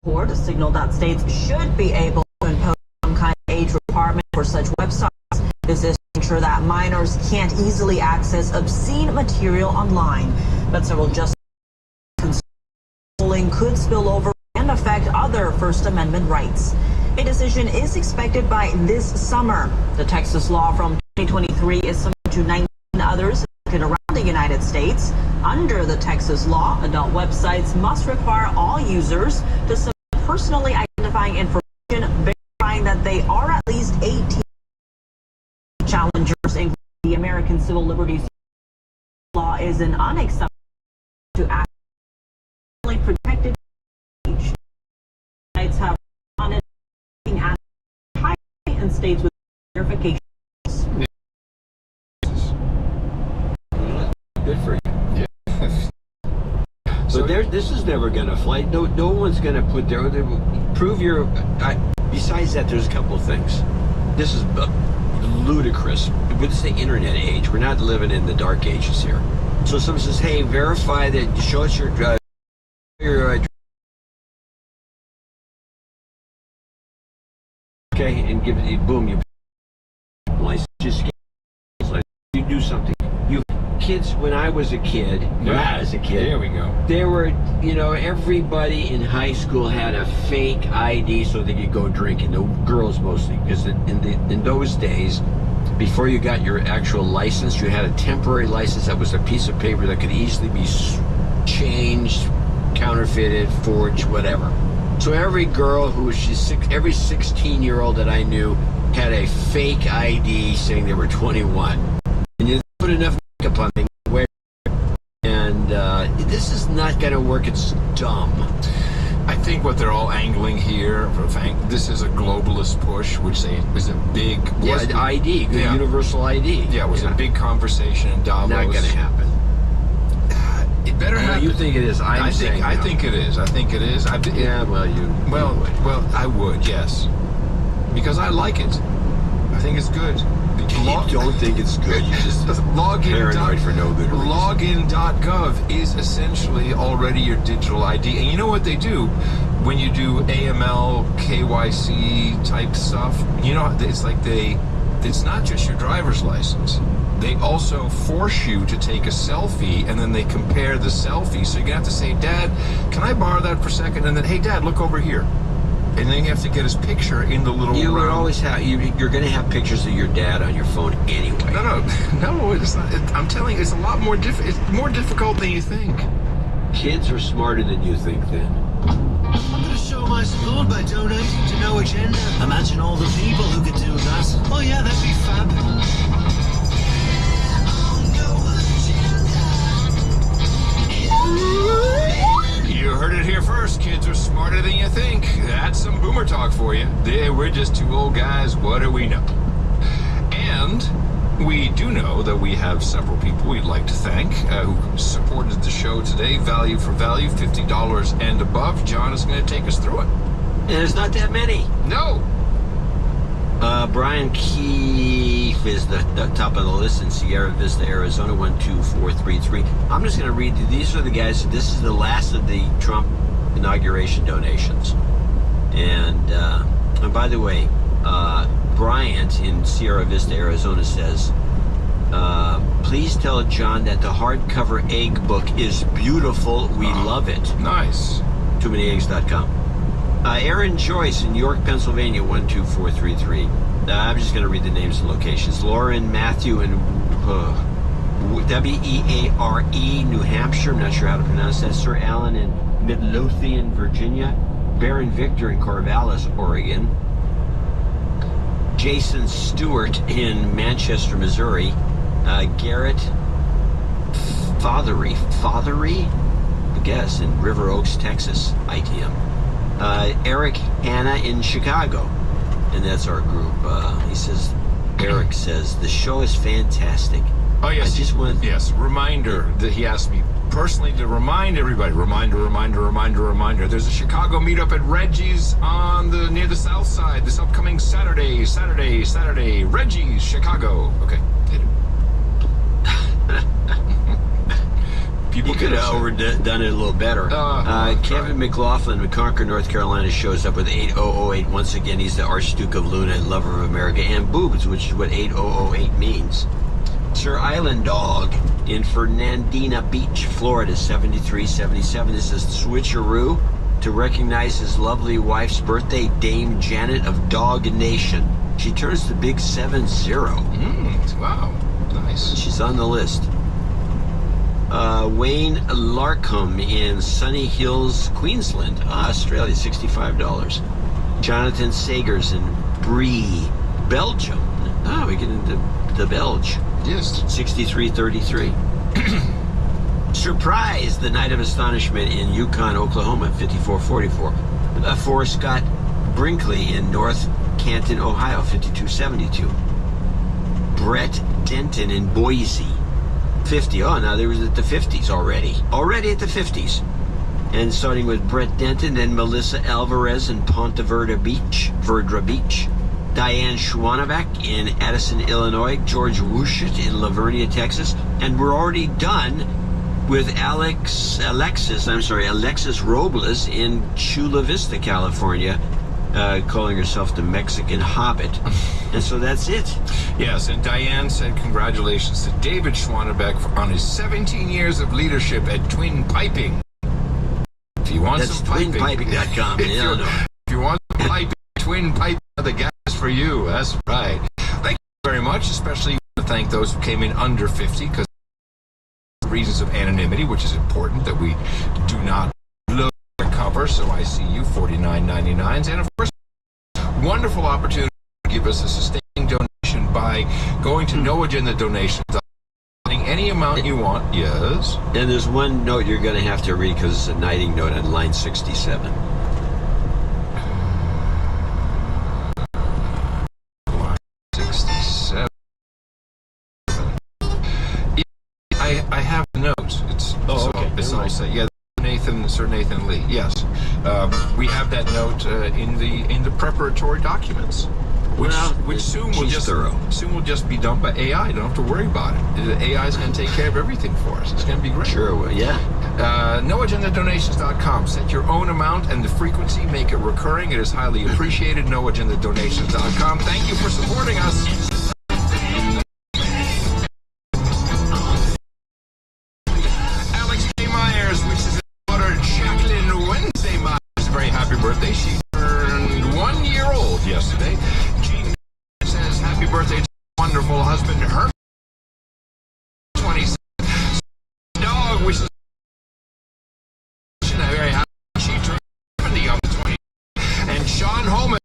report signaled that states should be able to impose some kind of age requirement for such websites. This is to ensure that minors can't easily access obscene material online. But several justices could spill over and affect other First Amendment rights. A decision is expected by this summer. The Texas law from 2023 is similar to 19 others around the United States. Under the Texas law, adult websites must require all users to submit personally identifying information verifying that they are at least 18. Challengers, including the American Civil Liberties law, is an unacceptable to act protected age. Sites have on it at high and states with verification. Good for you. Yeah. So this is never going to fly. No one's going to put their prove your. Besides that, there's a couple of things. This is ludicrous. With the internet age, we're not living in the dark ages here. So someone says, "Hey, verify that. Show us your okay," and give it. Boom, you license. Just you do something. You kids. When I was a kid, there we go. There were, everybody in high school had a fake ID so they could go drinking. The girls mostly, because in those days, before you got your actual license, you had a temporary license that was a piece of paper that could easily be changed, counterfeited, forged, whatever. So every girl every 16-year-old that I knew had a fake ID saying they were 21. And you put enough makeup on them, and this is not going to work. It's dumb. I think what they're all angling here, this is a globalist push, which is a big... ID, universal ID. Yeah, it was a big conversation in Davos. Not going to happen. It better happen. You think it is? I think it is. I think it is. Well, I would, yes. Because I like it. I think it's good. You don't think it's good. You just paranoid for no good reason. Login.gov is essentially already your digital ID. And you know what they do? When you do AML, KYC type stuff, it's not just your driver's license. They also force you to take a selfie, and then they compare the selfie. So you're going to have to say, "Dad, can I borrow that for a second?" And then, "Hey, Dad, look over here." And then you have to get his picture in the little You round. would always have. You're going to have pictures of your dad on your phone anyway. No, it's not. I'm telling you, it's a lot more It's more difficult than you think. Kids are smarter than you think, then. I'm going to show my support by donating to No Agenda. Imagine all the people who could do that. Oh yeah, that'd be fab. You heard it here first. Kids are smarter than you think. That's some boomer talk for you. We're just two old guys. What do we know? And we do know that we have several people we'd like to thank who supported the show today. Value for value, $50 and above. John is going to take us through it. And there's not that many. No. Brian Keefe is the top of the list in Sierra Vista, Arizona, 12433. I'm just going to read. These are the guys. This is the last of the Trump inauguration donations. And by the way, Bryant in Sierra Vista, Arizona says, "Please tell John that the hardcover egg book is beautiful. We love it." Nice. TooManyEggs.com. Aaron Joyce in York, Pennsylvania, 12433. I'm just going to read the names and locations. Lauren Matthew in Weare, New Hampshire. I'm not sure how to pronounce that. Sir Alan in Midlothian, Virginia. Baron Victor in Corvallis, Oregon. Jason Stewart in Manchester, Missouri. Garrett Fothery, I guess, in River Oaks, Texas, ITM. Eric Hanna in Chicago, and that's our group. He says, Eric says, "The show is fantastic." Oh, yes. Yes, reminder that he asked me personally to remind everybody. Reminder. There's a Chicago meetup at Reggie's near the south side this upcoming Saturday. Reggie's, Chicago. Okay, hit it. People You could have overdone it a little better. Kevin McLaughlin of Concord, North Carolina, shows up with 8008. Once again, he's the Archduke of Luna and lover of America and boobs, which is what 8008 means. Sir Island Dog in Fernandina Beach, Florida, 7377. This is switcheroo to recognize his lovely wife's birthday, Dame Janet of Dog Nation. She turns the big 70. Wow, nice. She's on the list. Wayne Larkham in Sunny Hills, Queensland, Australia, $65. Jonathan Sagers in Brie, Belgium. We get into the Belge. Yes. 6333. Surprise, the Night of Astonishment in Yukon, Oklahoma, 5444. For Scott Brinkley in North Canton, Ohio, 5272. Brett Denton in Boise, 50. Oh, now there was at the 50s already. Already at the 50s. And starting with Brett Denton, then Melissa Alvarez in Ponte Vedra Beach. Diane Schwannebeck in Addison, Illinois. George Wouchett in Lavernia, Texas. And we're already done with Alexis Robles in Chula Vista, California, calling herself the Mexican Hobbit. And so that's it. Yes, and Diane said congratulations to David Schwannebeck on his 17 years of leadership at Twin Piping. If you want That's some piping, twinpiping.com in Illinois. If you want some piping, Twin Piping are the guys for you. That's right. Thank you very much, especially to thank those who came in under 50, because reasons of anonymity, which is important that we do not look or cover. So I see you, 49.99s, and of course, wonderful opportunity to give us a sustaining donation by going to No Agenda Donations. Any amount you want, yes. And there's one note you're going to have to read because it's a knighting note on line 67. Line 67. I have a note. It's all set. Yeah, Sir Nathan Lee. Yes, we have that note in the preparatory documents. Which soon will just be done by AI. Don't have to worry about it. The AI is going to take care of everything for us. It's going to be great. Sure will, yeah. NoAgendaDonations.com. Set your own amount and the frequency. Make it recurring. It is highly appreciated. NoAgendaDonations.com. Thank you for supporting us. Alex J. Myers wishes his daughter Jacqueline Wednesday Myers a very happy birthday. She turned 1 year old yesterday. Says happy birthday to wonderful husband, her 27. Dog wishes a very happy. She turned 70 on the 20th. And Sean Holman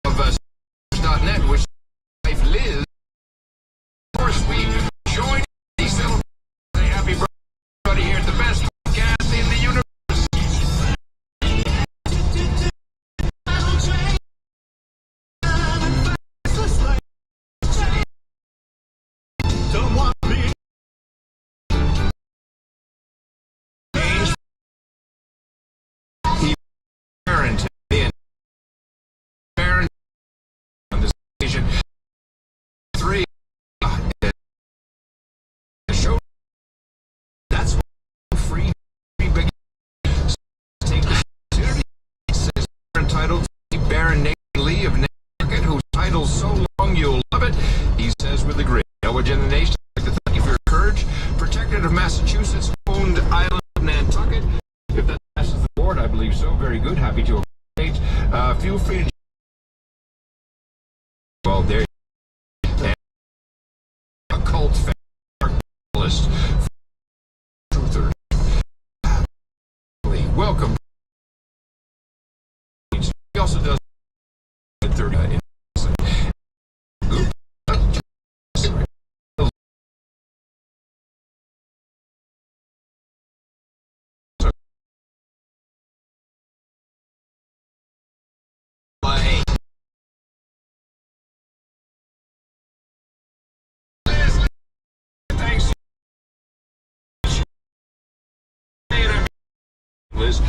of .net wishes wife Liz. Of course, we join the celebration. Happy birthday here at the best podcast in the universe. On this occasion, 3 the show. That's what free begins. Take the opportunity. It says you're entitled to Baron Nathan Lee of Nantucket, whose title's so long you'll love it. He says with a grin. No Agenda Nation, I'd like to thank you for your courage. Protectorate of Massachusetts, owned island of Nantucket. If that passes the board, I believe so. Very good. Happy to accommodate. Feel free to. Well, there. And a cult list. Truther. Welcome. He also does 30 in.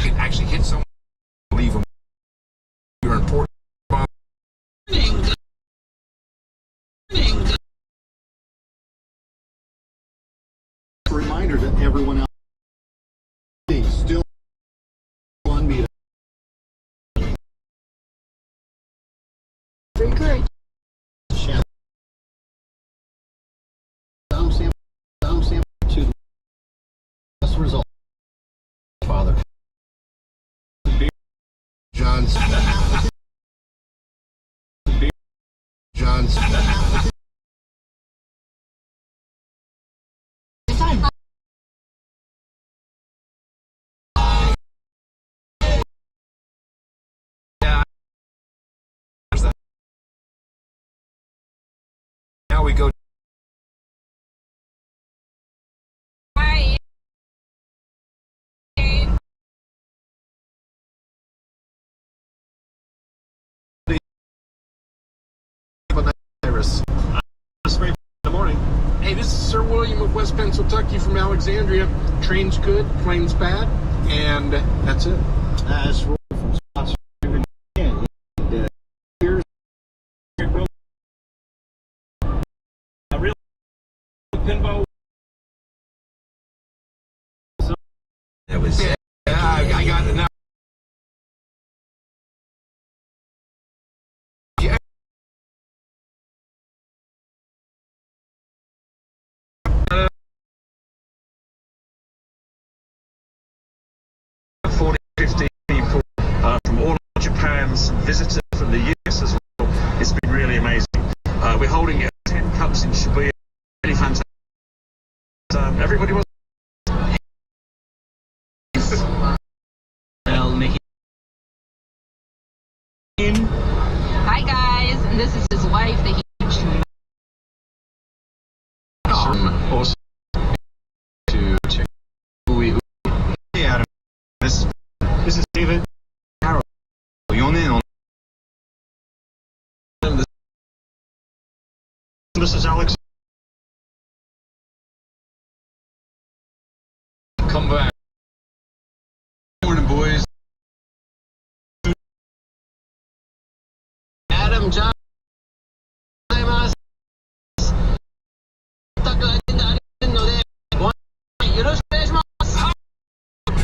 Can actually hit someone, leave them. You're important. Reminder to everyone else. John's. Now we go. Hi. In the morning. Hey, this is Sir William of West Pennsylvania from Alexandria. Train's good, plane's bad, and that's it. That's Roy from Spotsylvania. And here's a real pinball. That was Yeah, I got it now. Yeah. People from all of Japan's visitors from the US as well. It's been really amazing. We're holding it at 10 Cups in Shibuya. Really fantastic. Everybody wants. Hi guys, and this is his wife, the huge. Also to check who we. Hey Adam, this is David. Harold. This is Alex. Come back. Morning, boys. Adam John.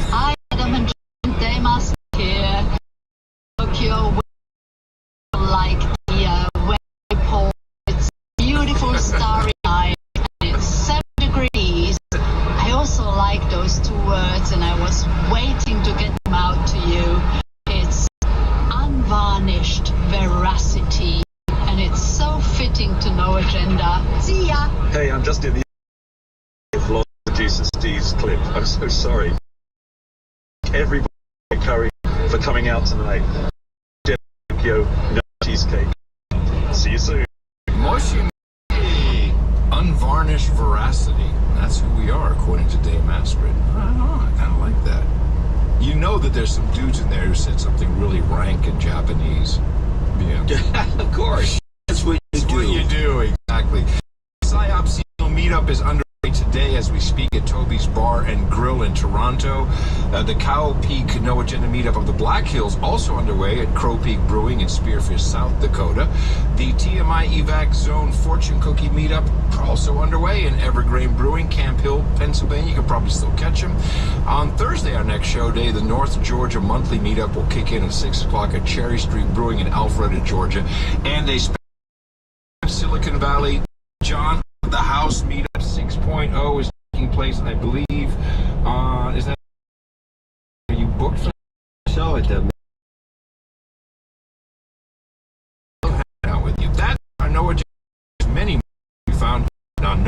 Hi, Adam and John Damas here. Tokyo, like the waypoint. It's beautiful starry night. And it's 7 degrees. I also like those two words, and I was waiting to get them out to you. It's unvarnished veracity, and it's so fitting to No Agenda. See ya! Hey, I'm just in the vlog producer Steve's clip. I'm so sorry. Everybody Curry for coming out tonight. Tokyo, no cheesecake. See you soon. Moshi, unvarnished veracity. That's who we are, according to Dave Masquerade. I don't know. I kind of like that. You know that there's some dudes in there who said something really rank in Japanese. Yeah. of course. That's what you That's do. what you do, exactly. PsyOp seasonal meetup is underway today as we speak at Toby's Bar and Grill in Toronto. The Cow Peak No Agenda meetup of the Black Hills also underway at Crow Peak Brewing in Spearfish, South Dakota. The TMI Evac Zone Fortune Cookie meetup also underway in Evergreen Brewing, Camp Hill, Pennsylvania. You can probably still catch them. On Thursday, our next show day, the North Georgia monthly meetup will kick in at 6 o'clock at Cherry Street Brewing in Alpharetta, Georgia. And a Silicon Valley John the House meetup 6.0 is taking place, I believe. Is that are you booked for So at the out with you? That I know what many you found on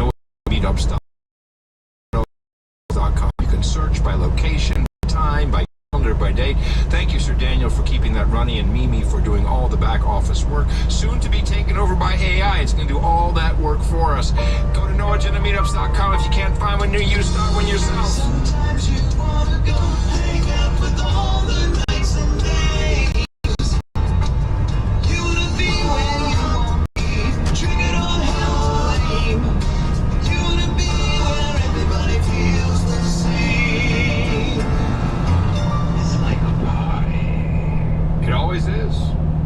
noagendameetups.com. You can search by location, time, by calendar, by date. Thank you, Sir Daniel, for keeping that running, and Mimi for doing all the back office work. Soon to be taken over by AI. It's going to do all that work for us. Go to noagendameetups.com. If you can't find one near you, start one yourself. Sometimes you wanna go hang out with all the nights and days. You wanna be where you want to be, drinking on Halloween. You wanna be where everybody feels the same. It's like a party. It always is.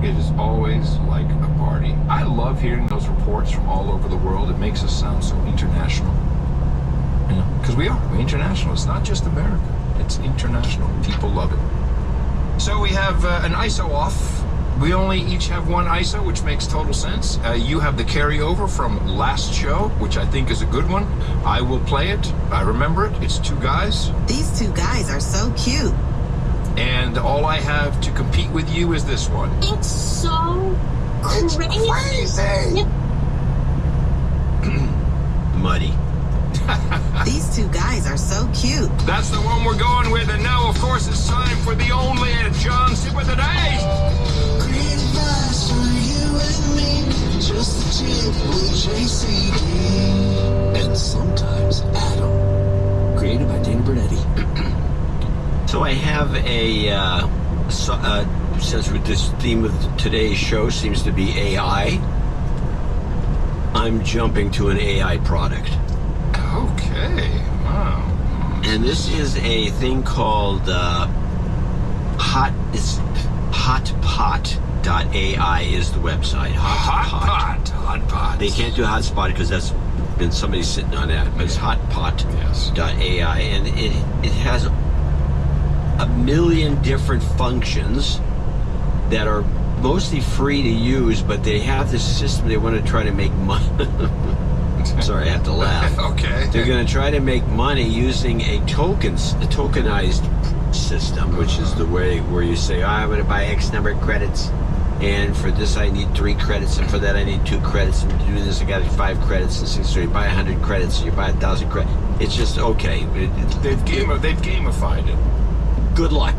It is always like a party. I love hearing those reports from all over the world. It makes us sound so international. You know, because we are. We're international. It's not just America. It's international. People love it. So we have an ISO off. We only each have one ISO, which makes total sense. You have the carryover from last show, which I think is a good one. I will play it. I remember it. It's two guys. These two guys are so cute. and all I have to compete with you is this one. It's so crazy. Muddy. These two guys are so cute. That's the one we're going with, and now, of course, it's time for the only John Tip of the Day. Great advice for you and me. Just a tip with JCD. And sometimes Adam. Created by Dana Bernetti. So I have since this theme of today's show seems to be AI, I'm jumping to an AI product. Okay, wow. And this is a thing called hotpot.ai is the website. Hotpot. They can't do hotspot because that's been somebody sitting on that, but it's hotpot.ai, and it has a million different functions that are mostly free to use, but they have this system they want to try to make money. Sorry, I have to laugh. Okay. They're going to try to make money using a tokenized system, which is the way where you say, I'm going to buy X number of credits, and for this I need 3 credits, and for that I need 2 credits, and to do this I got 5 credits, and so you buy 100 credits, and you buy 1,000 credits. It's just okay. They've gamified it. Good luck.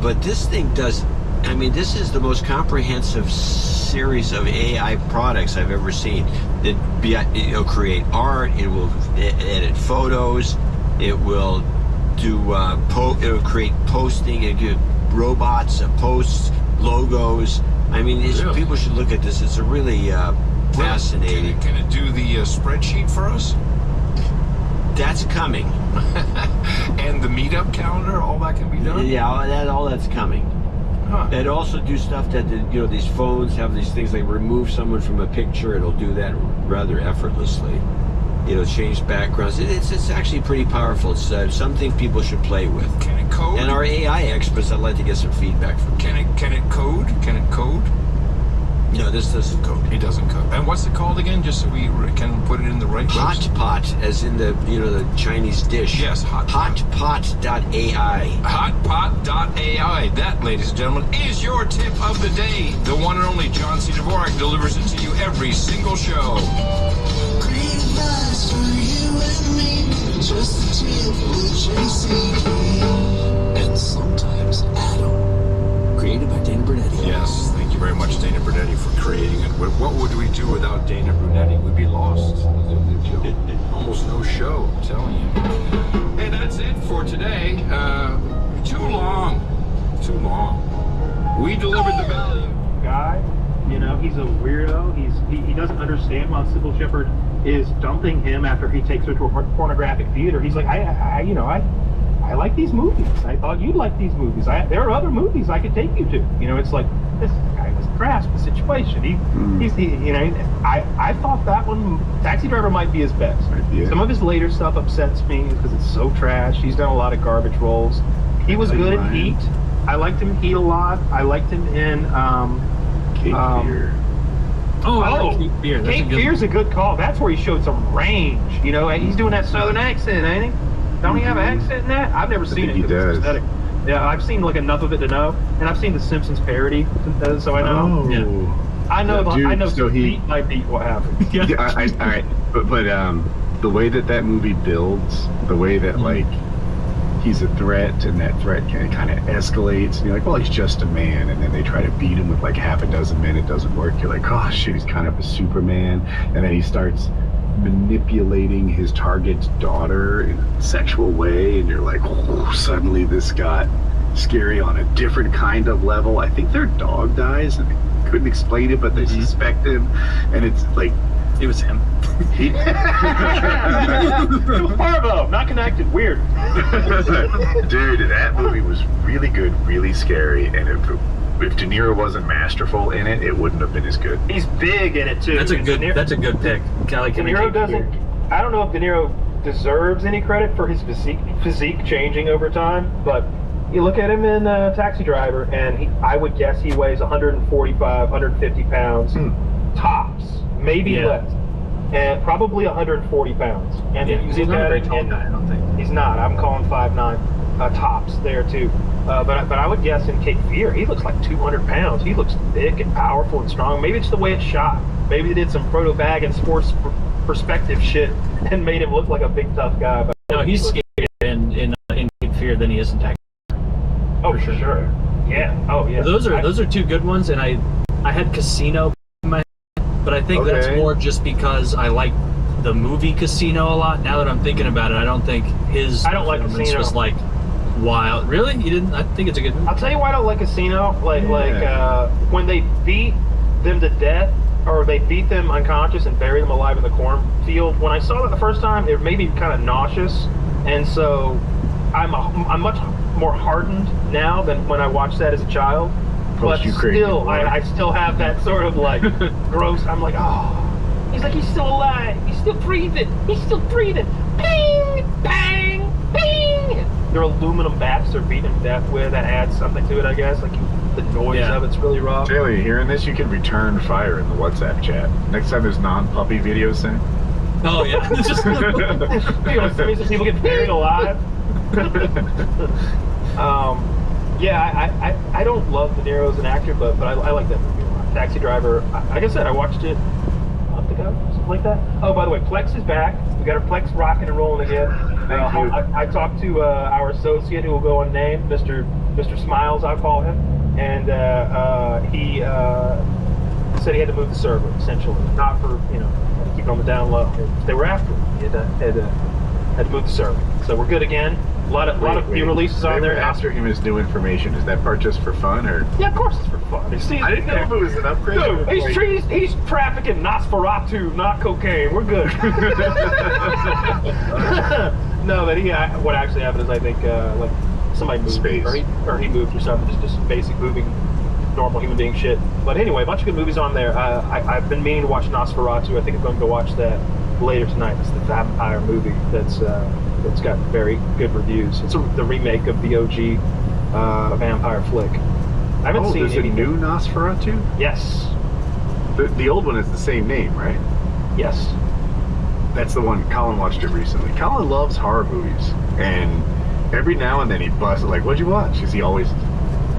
But this thing does. I mean, this is the most comprehensive series of AI products I've ever seen. It'll create art. It will edit photos. It will do. It'll create posting. It will robots, posts, logos. I mean, Really? people should look at this. It's a really fascinating. Can it do the spreadsheet for us? That's coming. And the meetup calendar, all that can be done? Yeah, all that's coming. Huh. It also do stuff that these phones have these things like remove someone from a picture. It'll do that rather effortlessly. Change backgrounds. It's actually pretty powerful. It's something people should play with. Can it code? And our AI experts, I'd like to get some feedback from. Can it code? Can it code? No, this doesn't code. It doesn't code. And what's it called again? Just so we can put it in the right Hot website? pot, as in the the Chinese dish. Yes, hot pot. Hotpot.ai. Hotpot.ai. That, ladies and gentlemen, is your tip of the day. The one and only John C. Dvorak delivers it to you every single show. Great advice for you and me. Just a tip with JCD. And sometimes Adam. Created by Dana Bernetti. Yes, thank you very much, Dana Brunetti, for creating it. What would we do without Dana Brunetti? We'd be lost. Almost no show, I'm telling you. Hey, that's it for today. Too long. We delivered the value. Guy, he's a weirdo. He doesn't understand why Sybil Shepherd is dumping him after he takes her to a pornographic theater. He's like, I like these movies. I thought you'd like these movies. There are other movies I could take you to. It's like this guy was grasp the situation. I thought that one, Taxi Driver, might be his best. Yeah. Some of his later stuff upsets me because it's so trash. He's done a lot of garbage roles. He was good in Heat. I liked him in Heat a lot. I liked him in Cape Fear. Cape Fear. Cape Fear's a good call. That's where he showed some range. He's doing that Southern accent, ain't he? Don't he have an accent in that? I've never seen it. He does. It's pathetic. Yeah, I've seen like enough of it to know, and I've seen the Simpsons parody, so I know. Oh. Yeah. I know. Dude, I know. so Beat by beat what happened. Yeah, all right, but the way that movie builds, the way that like he's a threat, and that threat kind of escalates, and you're like, well, he's just a man, and then they try to beat him with like half a dozen men. It doesn't work. You're like, oh shit, he's kind of a Superman, and then he starts manipulating his target's daughter in a sexual way, and you're like, oh, suddenly this got scary on a different kind of level. I think their dog dies, and they couldn't explain it, but they suspect him, and it's like, It was him. It was Parvo, not connected. Weird. Dude, that movie was really good, really scary, and if De Niro wasn't masterful in it, it wouldn't have been as good. He's big in it too. That's a good pick. Kelly, De Niro doesn't. I don't know if De Niro deserves any credit for his physique changing over time, but you look at him in Taxi Driver, and I would guess he weighs 145, 150 pounds tops, maybe less, and probably 140 pounds. And he's not a very tall guy, I don't think. He's not. I'm calling 5'9". tops there too. But I would guess in Cape Fear, he looks like 200 pounds. He looks thick and powerful and strong. Maybe it's the way it's shot. Maybe they did some Frodo Bag and sports perspective shit and made him look like a big tough guy. But No, he's scarier in Cape Fear than he is in Texas. oh, for sure. Yeah. Oh, yeah. Those are two good ones, and I had Casino in my head, but I think that's more just because I like the movie Casino a lot. Now that I'm thinking about it, I don't think his I don't like performance Casino. was like wild. Really? You didn't? I think it's a good movie. I'll tell you why I don't like Casino. When they beat them to death, or they beat them unconscious and bury them alive in the cornfield. When I saw that the first time, it made me kind of nauseous, and so I'm much more hardened now than when I watched that as a child. But still, I still have that sort of like gross. I'm like, oh, he's still alive. He's still breathing. He's still breathing. Bing, bang, bing. They're aluminum bats they're beating him to death with. That adds something to it, I guess. Like the noise of it's really rough. Taylor, you hearing this? You can return fire in the WhatsApp chat. Next time there's non-puppy videos sent. Oh yeah. Just people get buried alive. I don't love De Niro as an actor, but I like that movie a lot. Taxi Driver. Like I said, I watched it a month ago, something like that. Oh, by the way, Plex is back. We got our Plex rocking and rolling again. I talked to our associate who will go unnamed, Mr. Smiles, I call him, and he said he had to move the server, essentially, not for keep it on the down low. They were after him. He had to move the server. So we're good again. A lot of new releases on there. After him is new information. Is that part just for fun, or? Yeah, of course it's for fun. I didn't know if it was an upgrade. Dude, he's trafficking Nosferatu, not cocaine. We're good. No, but what actually happened is I think like somebody moved, Space. or he moved or something. Just basic moving, normal human being shit. But anyway, a bunch of good movies on there. I've been meaning to watch Nosferatu. I think I'm going to go watch that later tonight. It's the vampire movie that's got very good reviews. It's the remake of the OG vampire flick. I haven't seen there's a new Nosferatu? Yes. The old one is the same name, right? Yes. That's the one. Colin watched it recently. Colin loves horror movies, and every now and then he busts like, "What'd you watch?" Because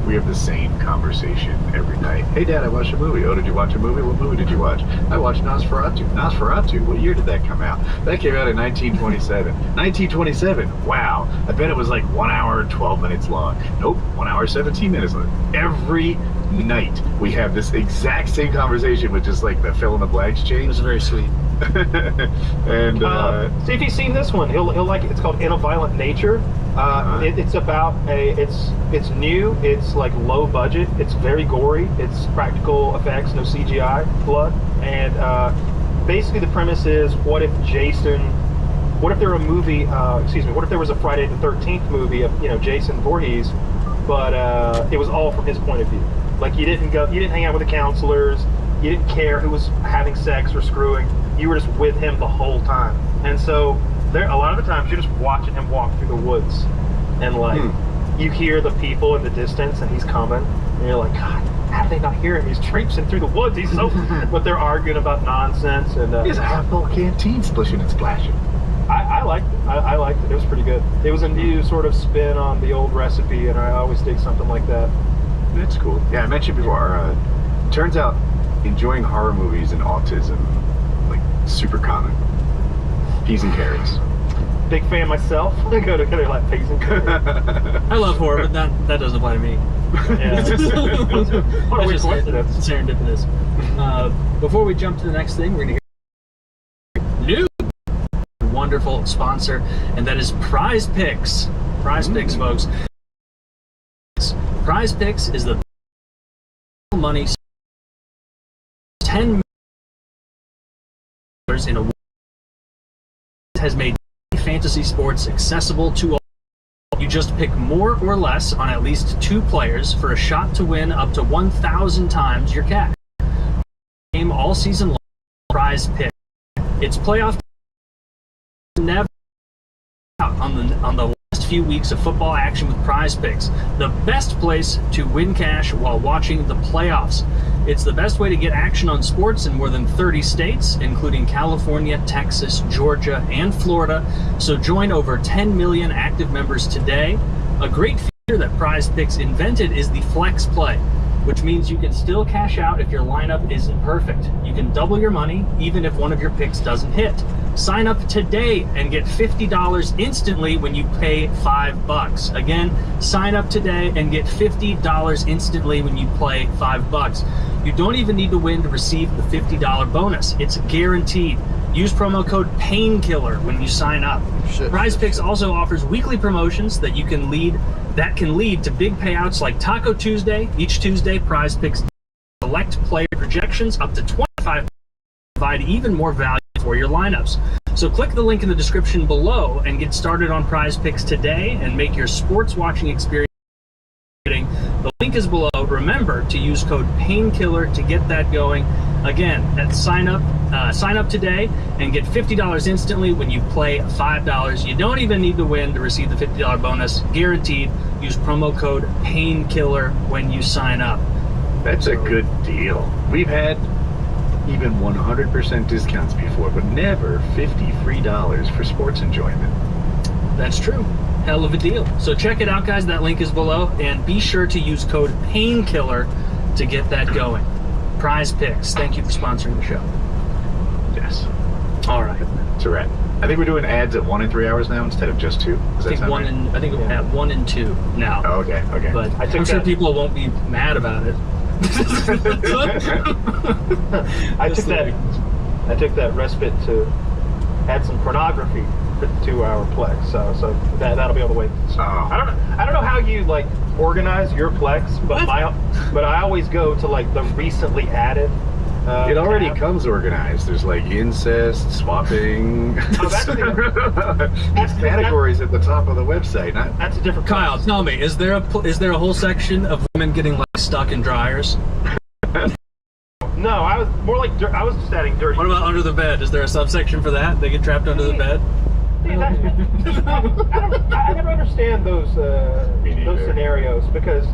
we have the same conversation every night. Hey, Dad, I watched a movie. Oh, did you watch a movie? What movie did you watch? I watched Nosferatu. Nosferatu? What year did that come out? That came out in 1927. 1927. Wow. I bet it was like 1 hour and 12 minutes long. Nope. 1 hour 17 minutes long. Every night we have this exact same conversation with just like the fill in the blanks It change. was very sweet. And see if he's seen this one. He'll like it. It's called In a Violent Nature. It's about it's new. It's like low budget. It's very gory. It's practical effects, no CGI, blood. And basically the premise is, what if there were a movie? What if there was a Friday the 13th movie of Jason Voorhees, but it was all from his point of view. Like you didn't hang out with the counselors. You didn't care who was having sex or screwing. You were just with him the whole time. And so a lot of the times you're just watching him walk through the woods, and like you hear the people in the distance, and he's coming, and you're like, God, how do they not hear him? He's traipsing through the woods. He's so, but they're arguing about nonsense, and there's a half-full canteen splishing and splashing. I liked it. I liked it. It was pretty good. It was a new sort of spin on the old recipe, and I always dig something like that. That's cool. Yeah, I mentioned before. Turns out enjoying horror movies and autism, like, super common. Peas and carrots. Big fan myself. I go to like peas and carrots. I love horror, but that doesn't apply to me. Yeah. What a weird coincidence. Serendipitous. Before we jump to the next thing, we're going to hear new wonderful sponsor, and that is Prize Picks. Prize Picks, folks. Prize Picks is the money 10 million in a has made fantasy sports accessible to all. You just pick more or less on at least 2 players for a shot to win up to 1,000 times your cash. Game all season long. Prize Pick. It's playoff. Never out on the last few weeks of football action with Prize Picks. The best place to win cash while watching the playoffs. It's the best way to get action on sports in more than 30 states, including California, Texas, Georgia, and Florida. So join over 10 million active members today. A great feature that Prize Picks invented is the flex play, which means you can still cash out if your lineup isn't perfect. You can double your money even if one of your picks doesn't hit. Sign up today and get $50 instantly when you pay $5. Again, sign up today and get $50 instantly when you play $5. You don't even need to win to receive the $50 bonus. It's guaranteed. Use promo code PAINKILLER when you sign up. Prize Picks also offers weekly promotions that can lead to big payouts like Taco Tuesday. Each Tuesday, Prize Picks select player projections up to 25 provide even more value for your lineups. So click the link in the description below and get started on Prize Picks today and make your sports watching experience. The link is below. Remember to use code PAINKILLER to get that going. Again, that's sign up today and get $50 instantly when you play $5. You don't even need to win to receive the $50 bonus. Guaranteed. Use promo code PAINKILLER when you sign up. That's a good deal. We've had even 100% discounts before, but never $50 free for sports enjoyment. That's true. Hell of a deal. So check it out, guys. That link is below, and be sure to use code PAINKILLER to get that going. Prize Picks, thank you for sponsoring the show. Yes. All right. It's a wrap. I think we're doing ads at 1 and 3 hours now instead of just 2. Does that sound right? At 1 and 2 now. Oh, okay. But I'm sure people won't be mad about it. I took that respite to add some pornography for the 2-hour Plex, so that'll be on the way. So I don't know how you like organize your Plex, but I always go to like the recently added. It already comes organized. There's like incest, swapping. Oh, These categories at the top of the website. That's a different. Kyle, tell me, is there a whole section of women getting like stuck in dryers? No, I was more like I was just adding dirty. What about under the bed? Is there a subsection for that? They get trapped under the bed? I never understand those scenarios because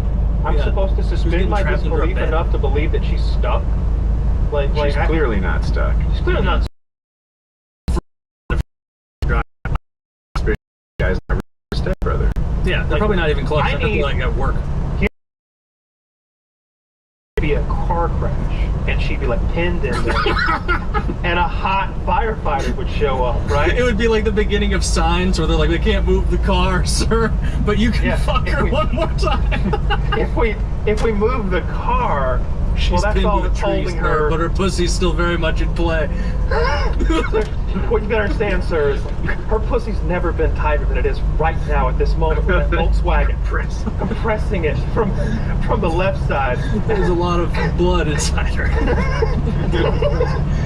I'm supposed to suspend my disbelief enough to believe that she's stuck. She's clearly not stuck. She's clearly not Guys, my stepbrother. Yeah, they're probably not even close. I feel like at work. Be a car crash and she'd be like pinned in there and a hot firefighter would show up, right? It would be like the beginning of Signs where they're like, they can't move the car, sir, but you can fuck her one more time. if we move the car, well, that's all that's holding her. But her pussy's still very much in play. What you gotta understand, sir, is her pussy's never been tighter than it is right now at this moment with that Volkswagen. Compressing it from the left side. There's a lot of blood inside her.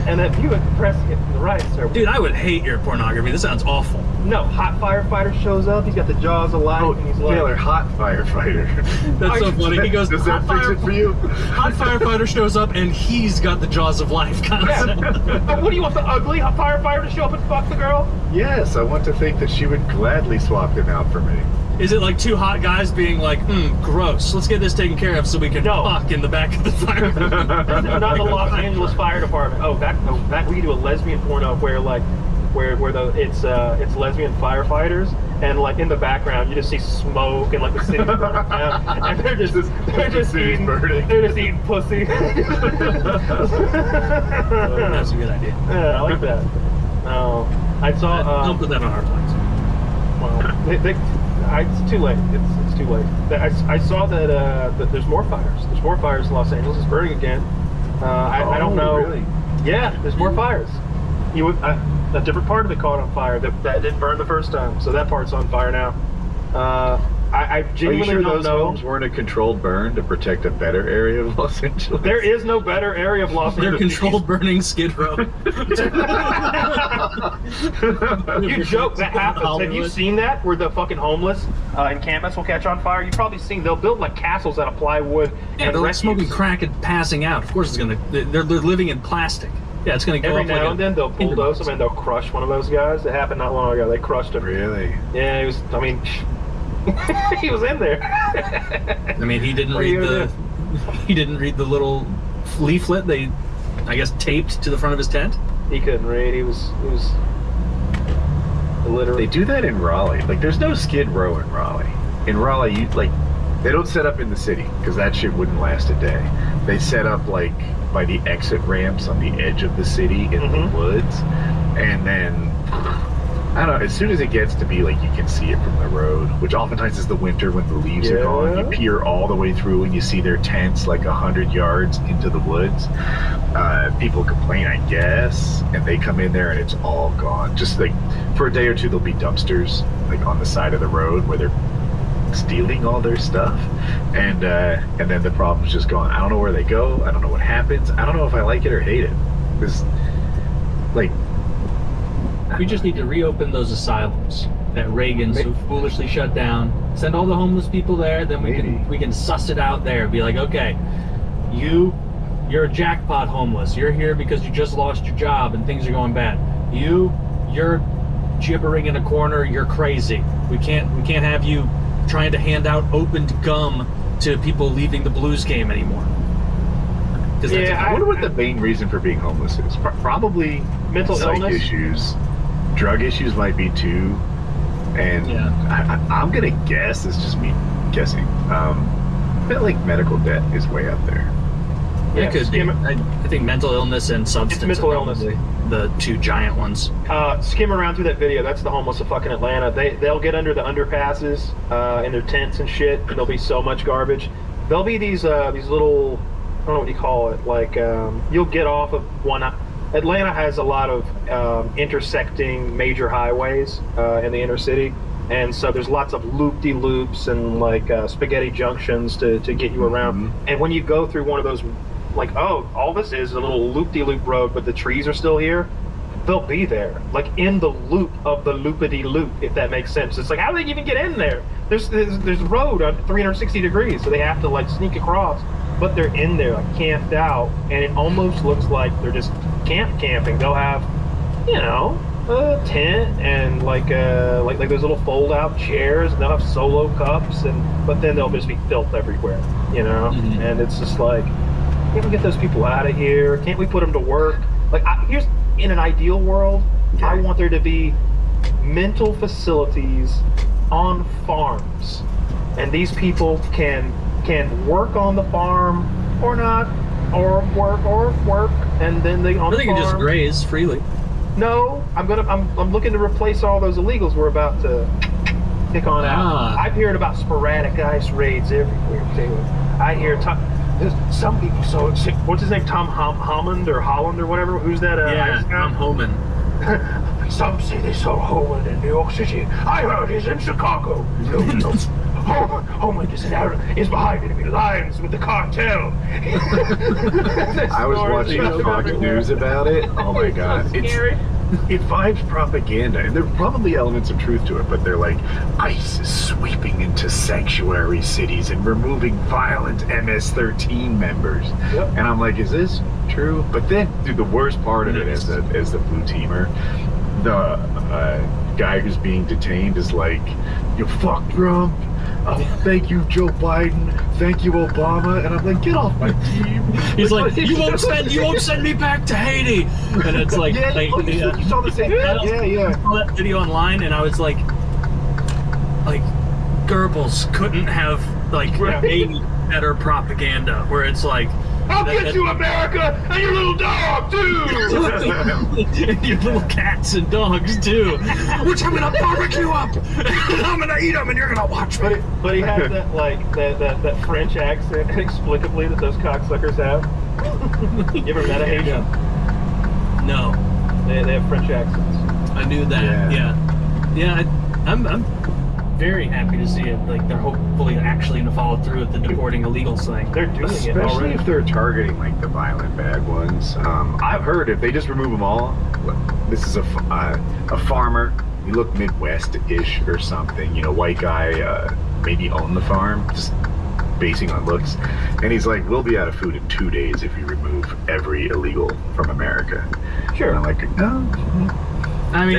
And that Buick compressing it from the right, sir. Dude, I would hate your pornography. This sounds awful. No, hot firefighter shows up. He's got the jaws of life, and he's like, Taylor, hot firefighter. That's so funny. He goes, does that fix it for you? Hot firefighter shows up, and he's got the jaws of life concept. Yeah. What do you want, the ugly hot firefighter to show up and fuck the girl? Yes, I want to think that she would gladly swap him out for me. Is it like two hot guys being like, gross, let's get this taken care of so we can fuck in the back of the fire? Not the Los Angeles Fire Department. Back we do a lesbian porno where it's lesbian firefighters, and like in the background you just see smoke and like the city's burning down, and they're just eating pussy. That's a good idea. Yeah, I like that. I saw. Don't put that on our plans. Well, it's too late. It's too late. I saw that there's more fires. There's more fires in Los Angeles. It's burning again. I don't know. Really? Yeah, there's more fires. A different part of it caught on fire that didn't burn the first time, so that part's on fire now. I genuinely Are you sure don't those know. homes weren't a controld burn to protect a better area of Los Angeles? There is no better area of Los Angeles. They're controlled burning Skid Row. You joke, that happens. Have you seen that? Where the fucking homeless encampments will catch on fire? You've probably seen, they'll build like castles out of plywood. Yeah, and they're like smoking crack and passing out. Of course it's gonna, they're living in plastic. Yeah, it's gonna go every up now like and then they'll bulldoze them and they'll crush one of those guys. It happened not long ago. They crushed him. Really? Yeah, he was. I mean, he was in there. I mean, he didn't read the little leaflet they, I guess, taped to the front of his tent. He couldn't read. He was illiterate. They do that in Raleigh. Like, there's no Skid Row in Raleigh. in Raleigh, they don't set up in the city because that shit wouldn't last a day. They set up like by the exit ramps on the edge of the city in the woods, and then I don't know. As soon as it gets to be like you can see it from the road, which oftentimes is the winter when the leaves are gone, you peer all the way through and you see their tents like 100 yards into the woods. People complain, I guess, and they come in there and it's all gone. Just like for a day or two, there'll be dumpsters like on the side of the road where they're stealing all their stuff, and then the problem's just gone. I don't know where they go. I don't know what happens. I don't know if I like it or hate it. This like. We just need to reopen those asylums that Reagan so foolishly shut down. Send all the homeless people there, then we can suss it out there. Be like, okay, you're a jackpot homeless. You're here because you just lost your job and things are going bad. You're gibbering in a corner. You're crazy. We can't have you trying to hand out opened gum to people leaving the Blues game anymore. I wonder what the main reason for being homeless is. Probably mental illness issues. Drug issues might be too, and I'm gonna guess, it's just me guessing, I feel like medical debt is way up there. Yeah, it could be. I think mental illness and substance mental illness, the two giant ones. Skim around through that video. That's the homeless of fucking Atlanta. They'll get under the underpasses in their tents and shit, and there'll be so much garbage. There'll be these little, I don't know what you call it, like you'll get off of one. Atlanta has a lot of intersecting major highways in the inner city, and so there's lots of loop-de-loops and like spaghetti junctions to get you around. And when you go through one of those, like, oh, all this is a little loop-de-loop road, but the trees are still here, they'll be there, like in the loop of the loopity-loop, if that makes sense. It's like, how do they even get in there? There's road on 360 degrees, so they have to like sneak across. But they're in there, like camped out, and it almost looks like they're just camping. They'll have, a tent and like those little fold-out chairs, and they'll have solo cups, but then there'll just be filth everywhere, And it's just like, can't we get those people out of here? Can't we put them to work? Like, here's in an ideal world, I want there to be mental facilities on farms, and these people can work on the farm or not, or work, and then they on the farm. They can just graze freely. No, I'm looking to replace all those illegals we're about to pick on out. I've heard about sporadic ICE raids everywhere, Taylor. I hear some people. So what's his name? Tom Holland or whatever. Who's that? ICE guy? Tom Homan. Some say they saw Holman in New York City. I heard he's in Chicago. Holman is behind enemy lines with the cartel. I was watching Fox News about it. Oh my god. It's scary. It vibes propaganda, and there are probably elements of truth to it, but they're like, ICE is sweeping into sanctuary cities and removing violent MS-13 members. Yep. And I'm like, is this true? But then, dude, the worst part of it as the blue teamer, the guy who's being detained is like, you fuck Trump. Thank you, Joe Biden. Thank you, Obama. And I'm like, get off my team. He's like, you won't send me back to Haiti. And it's like, you saw the same. I saw that video online, and I was like Goebbels couldn't have made better propaganda. Where it's like, I'll get you, America, and your little dog too. Your little cats and dogs too, which I'm gonna barbecue up. I'm gonna eat them, and you're gonna watch me. But he has that French accent inexplicably that those cocksuckers have. You ever met a Haitian? No. They have French accents. I knew that. Yeah. I'm very happy to see it. Like, they're hopefully actually going to follow through with the deporting illegals thing. They're doing especially it already. If they're targeting like the violent bad ones. I've heard if they just remove them all. This is a farmer. You look Midwest-ish or something. White guy, maybe own the farm, just basing on looks. And he's like, we'll be out of food in 2 days if you remove every illegal from America. Sure. And I'm like, no. I mean,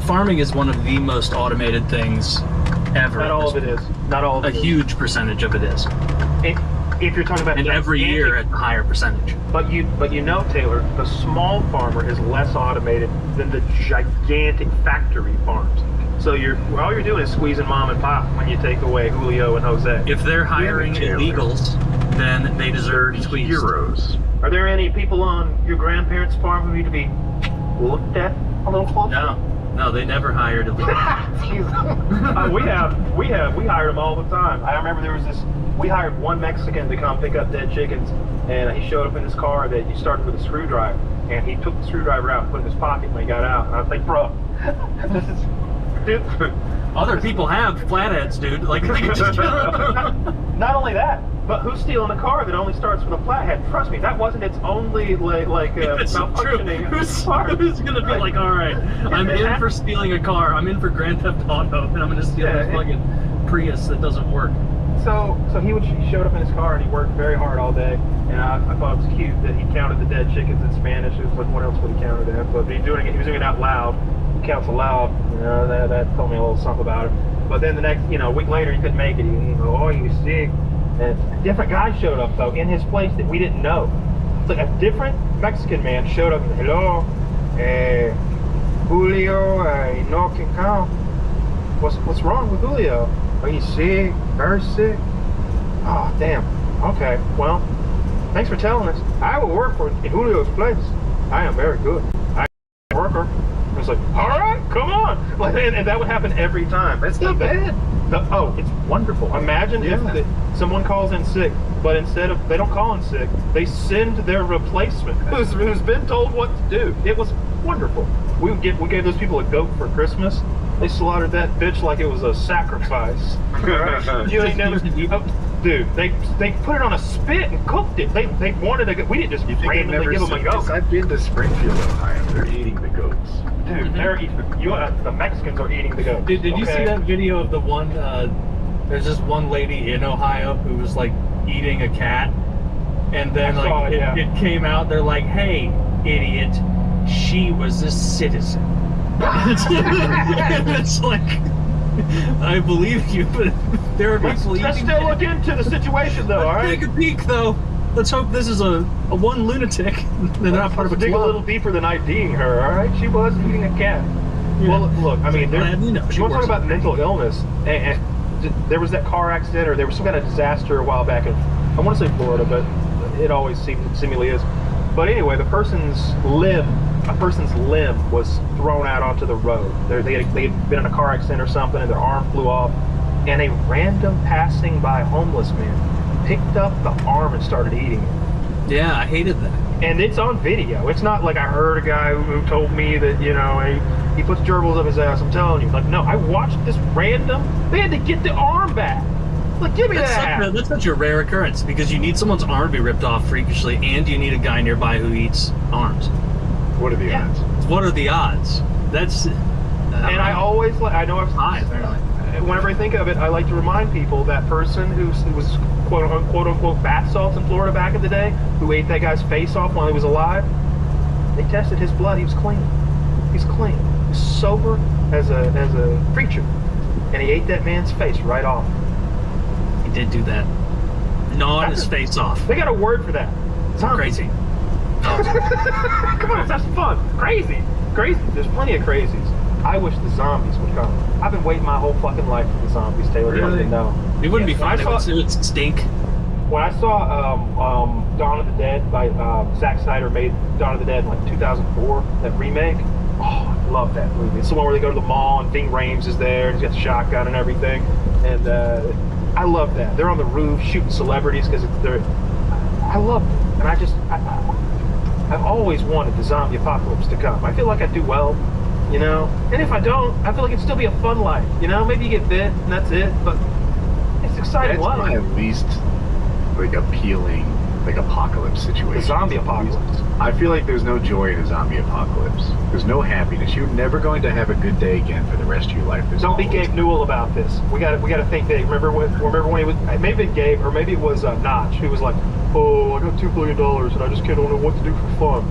farming is one of the most automated things ever. Not all of it is. Not all of it is. A huge percentage of it is. If you're talking about, and every year at a higher percentage. But Taylor, the small farmer is less automated than the gigantic factory farms. So all you're doing is squeezing mom and pop when you take away Julio and Jose. If they're hiring illegals, then they deserve to be squeezed. Heroes. Are there any people on your grandparents' farm who need to be looked at a little closer? No, they never hired illegals. We hired them all the time. I remember there was we hired one Mexican to come pick up dead chickens, and he showed up in his car that he started with a screwdriver, and he took the screwdriver out and put it in his pocket when he got out. And I was like, bro, this is... Dude, Other people have flatheads, dude. Like, not only that, but who's stealing a car that only starts with a flathead? Trust me, that wasn't its only malfunctioning. Who's gonna be like, all right, I'm in for stealing a car. I'm in for Grand Theft Auto, and I'm gonna steal this fucking Prius that doesn't work. So he showed up in his car and he worked very hard all day, and I thought it was cute that he counted the dead chickens in Spanish. It was like, what else would he count it in? But he was doing it out loud. He counts aloud. You know, that told me a little something about it. But then the next, a week later, he couldn't make it. He go, oh, you sick. And a different guy showed up though in his place that we didn't know. It's like a different Mexican man showed up. And, hello, Julio, no can come. What's wrong with Julio? Are you sick? Very sick? Oh, damn. Okay, well, thanks for telling us. I will work for Julio's place. I am very good. I am a worker. I was like, all right, come on. Like, and that would happen every time. That's not bad. It's wonderful. Imagine if someone calls in sick, but instead of, they don't call in sick, they send their replacement who's been told what to do. It was wonderful. We gave those people a goat for Christmas. They slaughtered that bitch like it was a sacrifice. You ain't never, dude. They put it on a spit and cooked it. They wanted a goat. We didn't just randomly give them a goat. I've been to Springfield, Ohio. They're eating the goats. Dude, they're eating. The Mexicans are eating the goats. Did you see that video of the one? There's this one lady in Ohio who was like eating a cat, and then it came out. They're like, "Hey, idiot, she was a citizen." It's like, I believe you, but there are people. Let's still look into the situation, though. All right. Take a peek, though. Let's hope this is a one lunatic. They're not part of a dig club. a little deeper than IDing her. All right, she was eating a cat. Yeah. Well, look, I mean, you want to talk about mental illness? And there was that car accident, or there was some kind of disaster a while back in, I want to say Florida, but it always seemingly is. But anyway, a person's limb was thrown out onto the road. They had been in a car accident or something, and their arm flew off, and a random passing by homeless man picked up the arm and started eating it. Yeah, I hated that. And it's on video. It's not like I heard a guy who told me that, he puts gerbils up his ass. I'm telling you. Like, no, I watched this random. They had to get the arm back. Like, give me that. That's such a rare occurrence, because you need someone's arm to be ripped off freakishly, and you need a guy nearby who eats arms. What are the odds? What are the odds? That's... and I always, whenever I think of it, I like to remind people that person who was quote unquote bath salts in Florida back in the day, who ate that guy's face off while he was alive, they tested his blood. He was clean. He's clean. He's sober as a preacher, and he ate that man's face right off. He did do that. Gnawed his face off. They got a word for that. Crazy. Come on, that's fun. Crazy. There's plenty of crazies. I wish the zombies would come. I've been waiting my whole fucking life for the zombies, Taylor. Really? No. It wouldn't be fun. It would stink. When I saw Dawn of the Dead by Zack Snyder made Dawn of the Dead in like 2004, that remake. Oh, I love that movie. It's the one where they go to the mall and Ving Rhames is there and he's got the shotgun and everything. And I love that. They're on the roof shooting celebrities because I love it. And I've always wanted the zombie apocalypse to come. I feel like I do well. And if I don't, I feel like it'd still be a fun life. Maybe you get bit and that's it, but it's exciting life. That's my least appealing apocalypse situation. The zombie apocalypse. I feel like there's no joy in a zombie apocalypse. There's no happiness. You're never going to have a good day again for the rest of your life. Don't be Gabe Newell about this. We got to think that. Remember when he was? Maybe it Gabe, or maybe it was Notch, who was like, "Oh, I got $2 billion and I just don't know what to do for fun."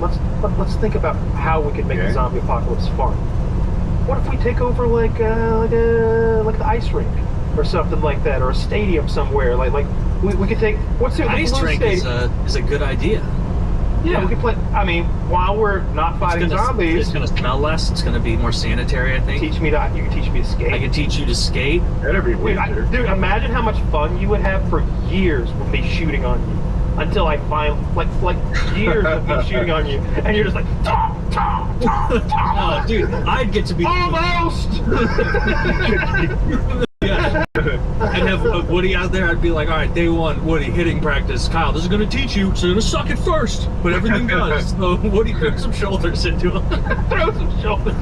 Let's think about how we can make the zombie apocalypse fun. What if we take over like the ice rink or something like that, or a stadium somewhere? Like we could take what's the ice rink is a good idea. Yeah, we could play. I mean, while we're not fighting zombies, It's gonna smell less. It's gonna be more sanitary, I think. you can teach me to skate. I can teach you to skate. That'd be Dude, winter. dude, imagine how much fun you would have for years with me shooting on you. Until I finally, like years of me shooting on you, and you're just like, ta, ta, ta, ta. Oh, dude, I'd get to be Almost! Yeah. I'd have Woody out there. I'd be like, all right, day one, Woody, hitting practice. Kyle, this is going to teach you, so you're going to suck it first. But everything does. So Woody throw some shoulders into him. Throw some shoulders.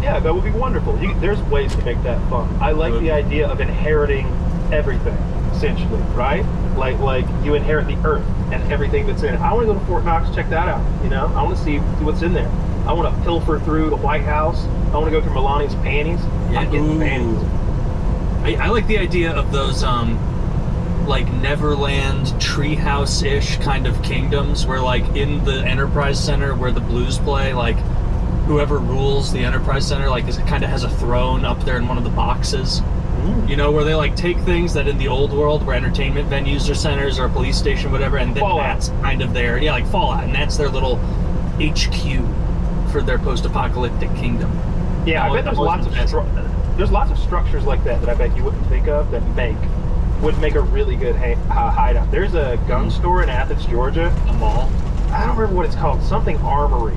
Yeah, that would be wonderful. There's ways to make that fun. I like the idea of inheriting everything, essentially, right? Like you inherit the earth and everything that's in it. I want to go to Fort Knox, check that out. You know, I want to see what's in there. I want to pilfer through the White House. I want to go through Melania's panties. Yeah, I'm getting panties. I like the idea of those like Neverland treehouse-ish kind of kingdoms where, like, in the Enterprise Center where the Blues play, like whoever rules the Enterprise Center, like, it kind of has a throne up there in one of the boxes. You know, where they like take things that in the old world where entertainment venues or centers or a police station, whatever, and then that's kind of their, like Fallout, and that's their little HQ for their post-apocalyptic kingdom. Yeah, I bet there's lots of structures like that I bet you wouldn't think of that would make a really good hideout. There's a gun store in Athens, Georgia. A mall. I don't remember what it's called. Something Armory.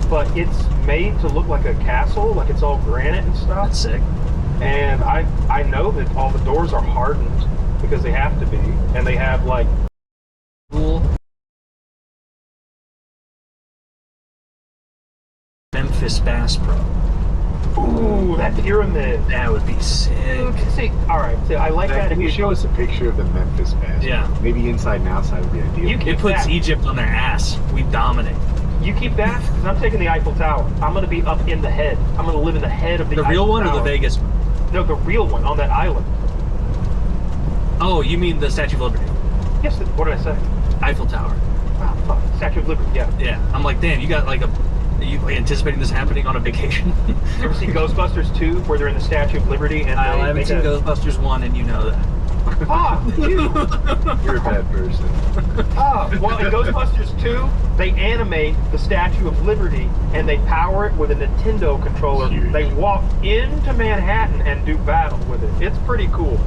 But it's made to look like a castle, like it's all granite and stuff. That's sick. And I know that all the doors are hardened because they have to be, and they have like cool Memphis Bass Pro. Ooh, that pyramid. That would be sick. See, all right. So I like that. Can you show us a picture of the Memphis Bass? Yeah. Maybe inside and outside would be ideal. It puts Egypt on their ass. We dominate. You keep that, because I'm taking the Eiffel Tower. I'm going to be up in the head. I'm going to live in the head of the real one Tower. or the Vegas one? No, the real one on that island. Oh, you mean the Statue of Liberty? Yes, what did I say? Eiffel Tower. Oh, fuck. Statue of Liberty, yeah. Yeah. I'm like, damn, you got like are you anticipating this happening on a vacation? You ever see Ghostbusters 2, where they're in the Statue of Liberty? And I haven't seen Ghostbusters 1, and you know that. Fuck you! You're a bad person. Well, in Ghostbusters 2, they animate the Statue of Liberty, and they power it with a Nintendo controller. Huge. They walk into Manhattan and do battle with it. It's pretty cool.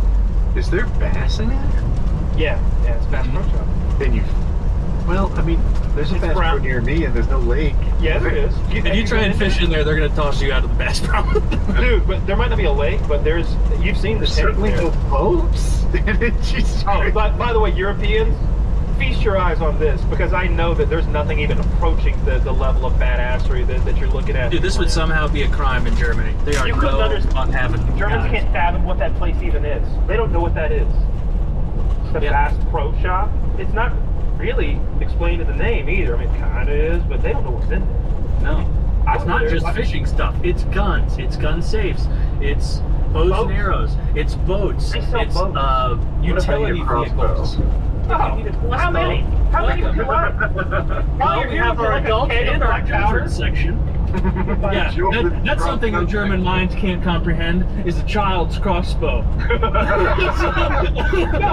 Is there bass in it? Yeah, it's Bass Pro Shop. Then you... Well, I mean, there's a Bass Pro near me, and there's no lake. Yeah, there is. If you try and fish in there, they're going to toss you out of the Bass Pro. Dude, but there might not be a lake, but you've seen the Certainly no boats. Oh, by the way, Europeans, feast your eyes on this, because I know that there's nothing even approaching the level of badassery that you're looking at. Dude, this would somehow be a crime in Germany. They are on having Germans can't fathom what that place even is. They don't know what that is. The Bass Pro Shop. It's not really explained in the name either. I mean, it kind of is, but they don't know what's in there. No. It's not just fishing stuff. It's guns. It's gun safes. It's bows and arrows. It's boats. It's utility vehicles. How many? How many would you like? Well, we have our adult and our children section. Yeah, that's something the German mind can't comprehend, is a child's crossbow.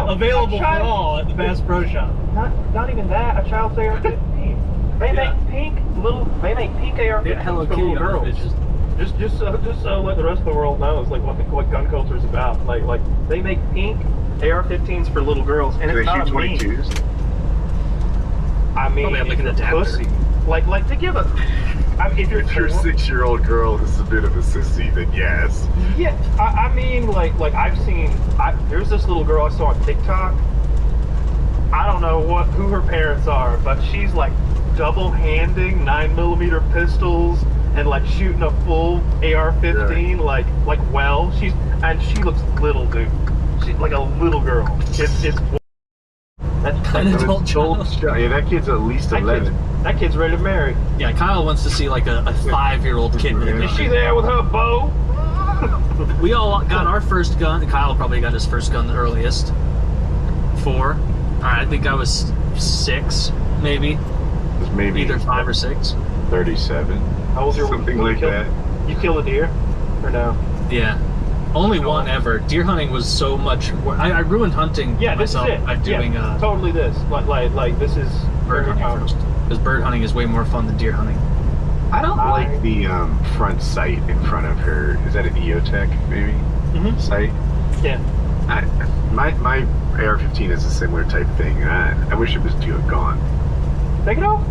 Available for all at the Bass Pro Shop. Not even that, a child's AR-15. They make pink AR-15s for little girls. Just so like the rest of the world knows like what gun culture is about. Like they make pink AR-15s for little girls, and it's not a meme. I mean, like an adapter. Pussy. Like to give a. I mean, if your 6-year-old girl is a bit of a sissy, then yes. Yeah, I mean, like I've seen. There's this little girl I saw on TikTok. I don't know who her parents are, but she's like double-handing 9mm pistols and like shooting a full AR-15, yeah. She looks little, dude. She's like a little girl. That's an adult child. Yeah, that kid's at least 11. That kid's ready to marry. Yeah, Kyle wants to see like a 5-year-old kid with a gun. Is she there with her bow? We all got our first gun. Kyle probably got his first gun the earliest. 4. Alright, I think I was 6, maybe. Maybe either 5 or 6. 37. How old's your something like that? You kill a deer? Or no? Yeah. Only one ever. Deer hunting was so much. I ruined hunting myself by doing. Totally this. Like this is bird hunting first. Because bird hunting is way more fun than deer hunting. I don't like the front sight in front of her. Is that an EOTech maybe? Sight? Yeah. My AR-15 is a similar type thing. I wish it was gone. Take it off.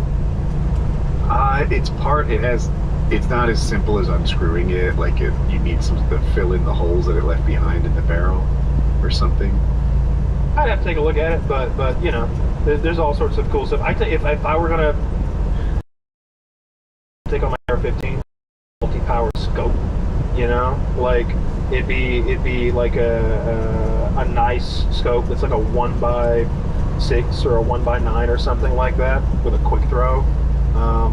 It's not as simple as unscrewing it. Like you need to fill in the holes that it left behind in the barrel or something. I'd have to take a look at it, but you know, there's all sorts of cool stuff. If I were gonna take on my AR-15 multi-power scope, you know, like it'd be like a nice scope that's like a 1x6 or a 1x9 or something like that with a quick throw,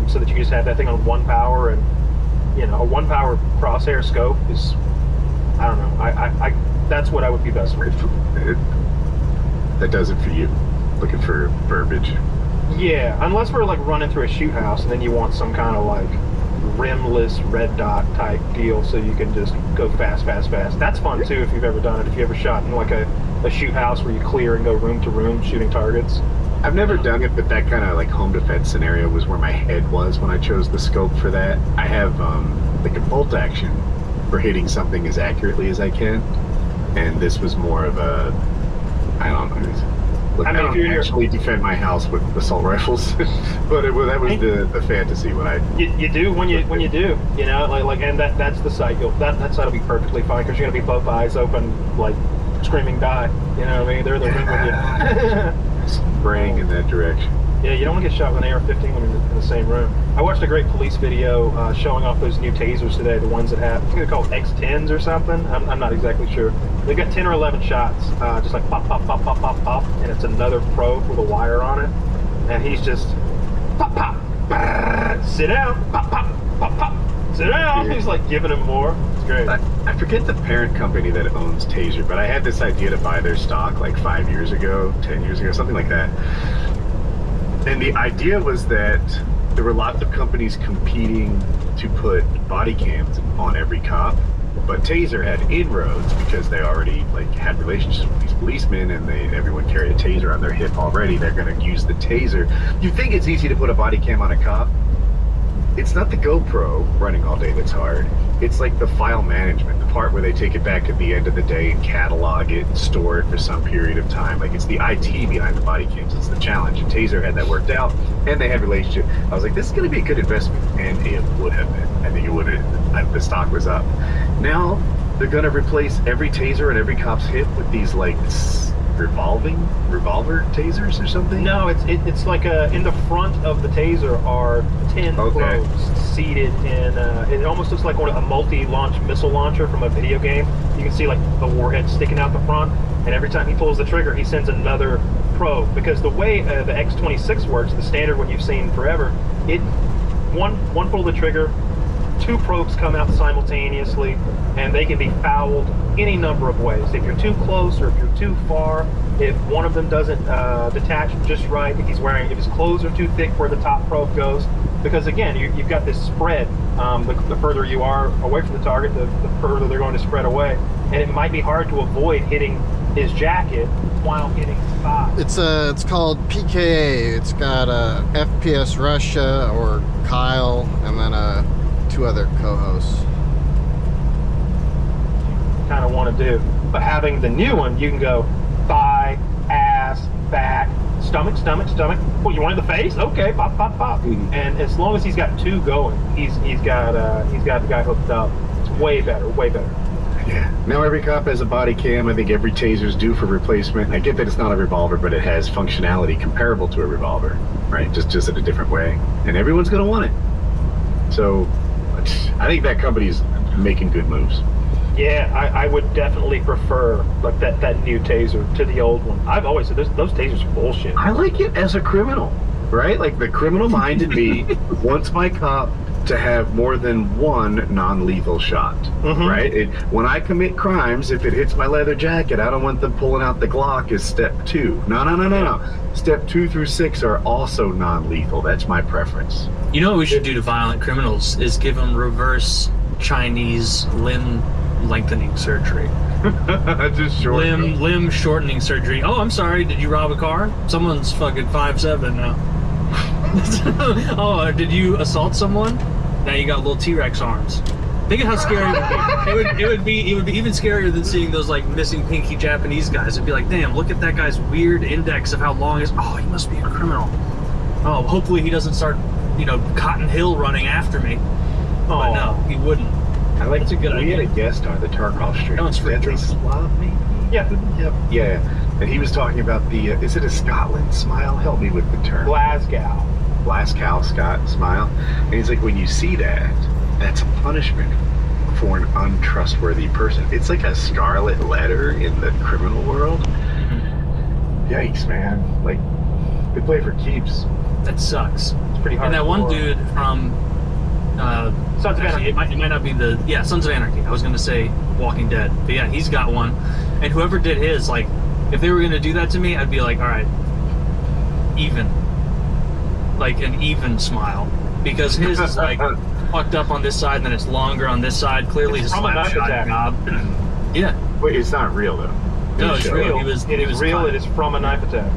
so that you just have that thing on 1 power. And you know, a 1 power crosshair scope is, I don't know, I that's what I would be best with. That does it for you. Looking for verbiage. Yeah, unless we're like running through a shoot house and then you want some kind of like rimless red dot type deal so you can just go fast. That's fun too if you've ever done it. If you ever shot in like a shoot house where you clear and go room to room shooting targets. I've never done it, but that kind of like home defense scenario was where my head was when I chose the scope for that. I have like a bolt action for hitting something as accurately as I can, and this was more of a, I don't know. Look, I don't actually defend my house with assault rifles, but that was the fantasy when I. You do when you do, you know, like and that's the sight. That sight will be perfectly fine because you're gonna be both eyes open, like screaming die. You know what I mean? They're the room with you. Spraying in that direction. Yeah, you don't want to get shot with an AR-15 when you're in the same room. I watched a great police video showing off those new tasers today, the ones that have, I think they're called X10s or something. I'm not exactly sure. They've got 10 or 11 shots, just like pop, pop, pop, pop, pop, pop, and it's another probe with a wire on it. And he's just pop, pop, sit down, pop, pop, pop, pop, sit down. He's like giving him more. It's great. I forget the parent company that owns Taser, but I had this idea to buy their stock like 5 years ago, 10 years ago, something like that. And the idea was that there were lots of companies competing to put body cams on every cop, but Taser had inroads because they already like had relationships with these policemen, and everyone carried a Taser on their hip already. They're going to use the Taser. You think it's easy to put a body cam on a cop? It's not the GoPro running all day that's hard. It's like the file management, the part where they take it back at the end of the day and catalog it and store it for some period of time. Like, it's the IT behind the body cams. It's the challenge. And Taser had that worked out, and they had a relationship. I was like, this is going to be a good investment, and it would have been. I think it would have. The stock was up. Now they're going to replace every Taser and every cop's hip with these like revolver tasers or something. No, it's like in the front of the Taser are 10 probes seated in. It almost looks like a multi-launch missile launcher from a video game. You can see like the warhead sticking out the front, and every time he pulls the trigger, he sends another probe. Because the way the X26 works, the standard one you've seen forever, one pull of the trigger, 2 probes come out simultaneously, and they can be fouled any number of ways. If you're too close or if you're too far, if one of them doesn't detach just right, if his clothes are too thick where the top probe goes, because again, you've got this spread. The further you are away from the target, the further they're going to spread away, and it might be hard to avoid hitting his jacket while hitting his thigh. It's called PKA. It's got FPS Russia or Kyle, and then 2 other co-hosts. Kind of want to do, but having the new one, you can go thigh, ass, back, stomach. Well, you wanted the face? Okay, pop. And as long as he's got 2 going, he's got the guy hooked up. It's way better. Yeah. Now every cop has a body cam. I think every Taser's due for replacement. I get that it's not a revolver, but it has functionality comparable to a revolver, right? Just in a different way, and everyone's gonna want it. So I think that company's making good moves. Yeah, I would definitely prefer like that new Taser to the old one. I've always said those Tasers are bullshit. I like it as a criminal, right? Like the criminal mind in me wants my cop to have more than 1 non-lethal shot, right? When I commit crimes, if it hits my leather jacket, I don't want them pulling out the Glock as step 2. No. Step 2 through 6 are also non-lethal. That's my preference. You know what we should do to violent criminals is give them reverse Chinese limb lengthening surgery. Just short. Limb shortening surgery. Oh, I'm sorry. Did you rob a car? Someone's fucking 5'7" now. Oh, did you assault someone? Now you got little T-Rex arms. Think of how scary it would be. It would be even scarier than seeing those like missing pinky Japanese guys. It'd be like, damn, look at that guy's weird index of how long is. Oh, he must be a criminal. Oh, hopefully he doesn't start, Cotton Hill running after me. Oh, but no, he wouldn't. I like. That's a good idea. We had a guest on the Tarkov stream. That one's free. Slav, maybe? Yeah. Yep. Yeah. And he was talking about the. Is it a Scotland smile? Help me with the term. Glasgow. Glasgow Scott smile. And he's like, when you see that, that's a punishment for an untrustworthy person. It's like a scarlet letter in the criminal world. Yikes, man. Like, they play for keeps. That sucks. It's pretty hard. And that one dude from Sons of Anarchy. It might not be Sons of Anarchy. I was gonna say Walking Dead, but yeah, he's got one. And whoever did his, like, if they were gonna do that to me, I'd be like, all right, even, like an even smile, because his is like fucked up on this side, and then it's longer on this side. Clearly, his slap shot job. Yeah. Wait, it's not real though. No, it's real. It is real. It is from a knife attack.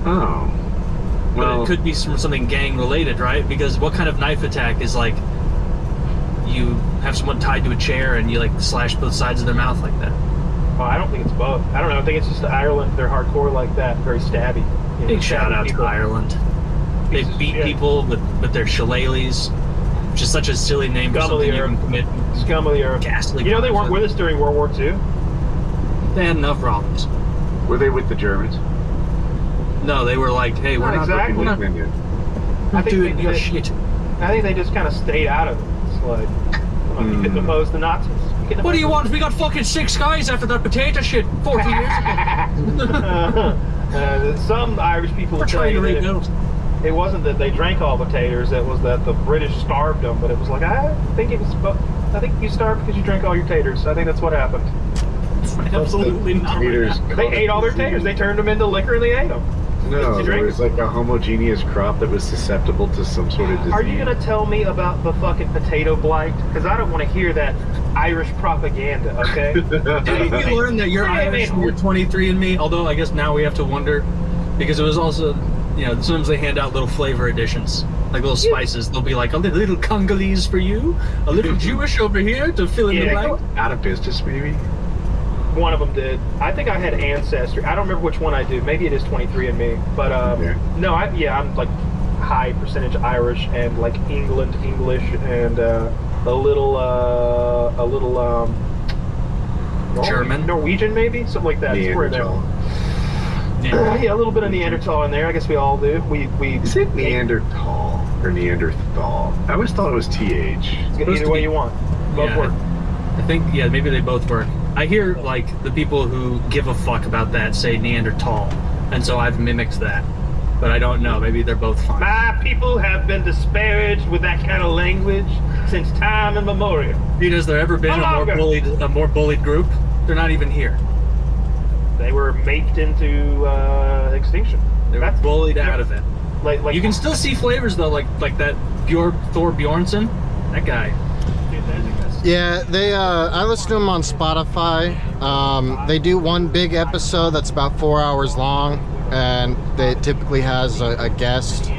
Oh. Well, but it could be from something gang related, right? Because what kind of knife attack is like you have someone tied to a chair and you like slash both sides of their mouth like that? Oh, I don't think it's both. I don't know. I think it's just Ireland. They're hardcore like that. Very stabby. Big shout out to Ireland. They beat people with their shillelaghs, which is such a silly name for something you can commit. Scum of the earth. Ghastly. You know they weren't with us during World War II? They had enough problems. Were they with the Germans? No, they were like, hey, we're not exactly. doing your shit. I think they just kind of stayed out of it. It's like, come on, you couldn't oppose the Nazis. What do you want? We got fucking 6 guys after that potato shit 40 years ago. Some Irish people We're trying to rebuild. It wasn't that they drank all potatoes, it was that the British starved them, but it was like, I think you starved because you drank all your taters. I think that's what happened. Absolutely not. They ate all their taters. They turned them into liquor and they ate them. No, there was like a homogeneous crop that was susceptible to some sort of disease. Are you going to tell me about the fucking potato blight? Because I don't want to hear that Irish propaganda, okay? Did you learn that you're Irish and you're 23andMe? Although I guess now we have to wonder, because it was also, sometimes they hand out little flavor additions, like little spices. They'll be like, a little Congolese for you, a little Jewish over here to fill in the blank. Out of business, maybe? One of them did. I think I had Ancestry. I don't remember which one I do. Maybe it is 23andMe. But no, I'm like high percentage Irish and like English and a little German, Norwegian maybe, something like that. Neanderthal. Yeah, a little bit of Neanderthal in there. I guess we all do. Is it Neanderthal or Neanderthal? I always thought it was TH. Either way you want. Both work. I think maybe they both work. I hear like the people who give a fuck about that say Neanderthal, and so I've mimicked that. But I don't know. Maybe they're both fine. My people have been disparaged with that kind of language since time immemorial. Has there ever been a more bullied group? They're not even here. They were maped into extinction. They were bullied out of it. Like you can still see flavors though, like that Thor Bjornsson, that guy. Yeah, I listen to them on Spotify. They do one big episode that's about 4 hours long, and it typically has a guest,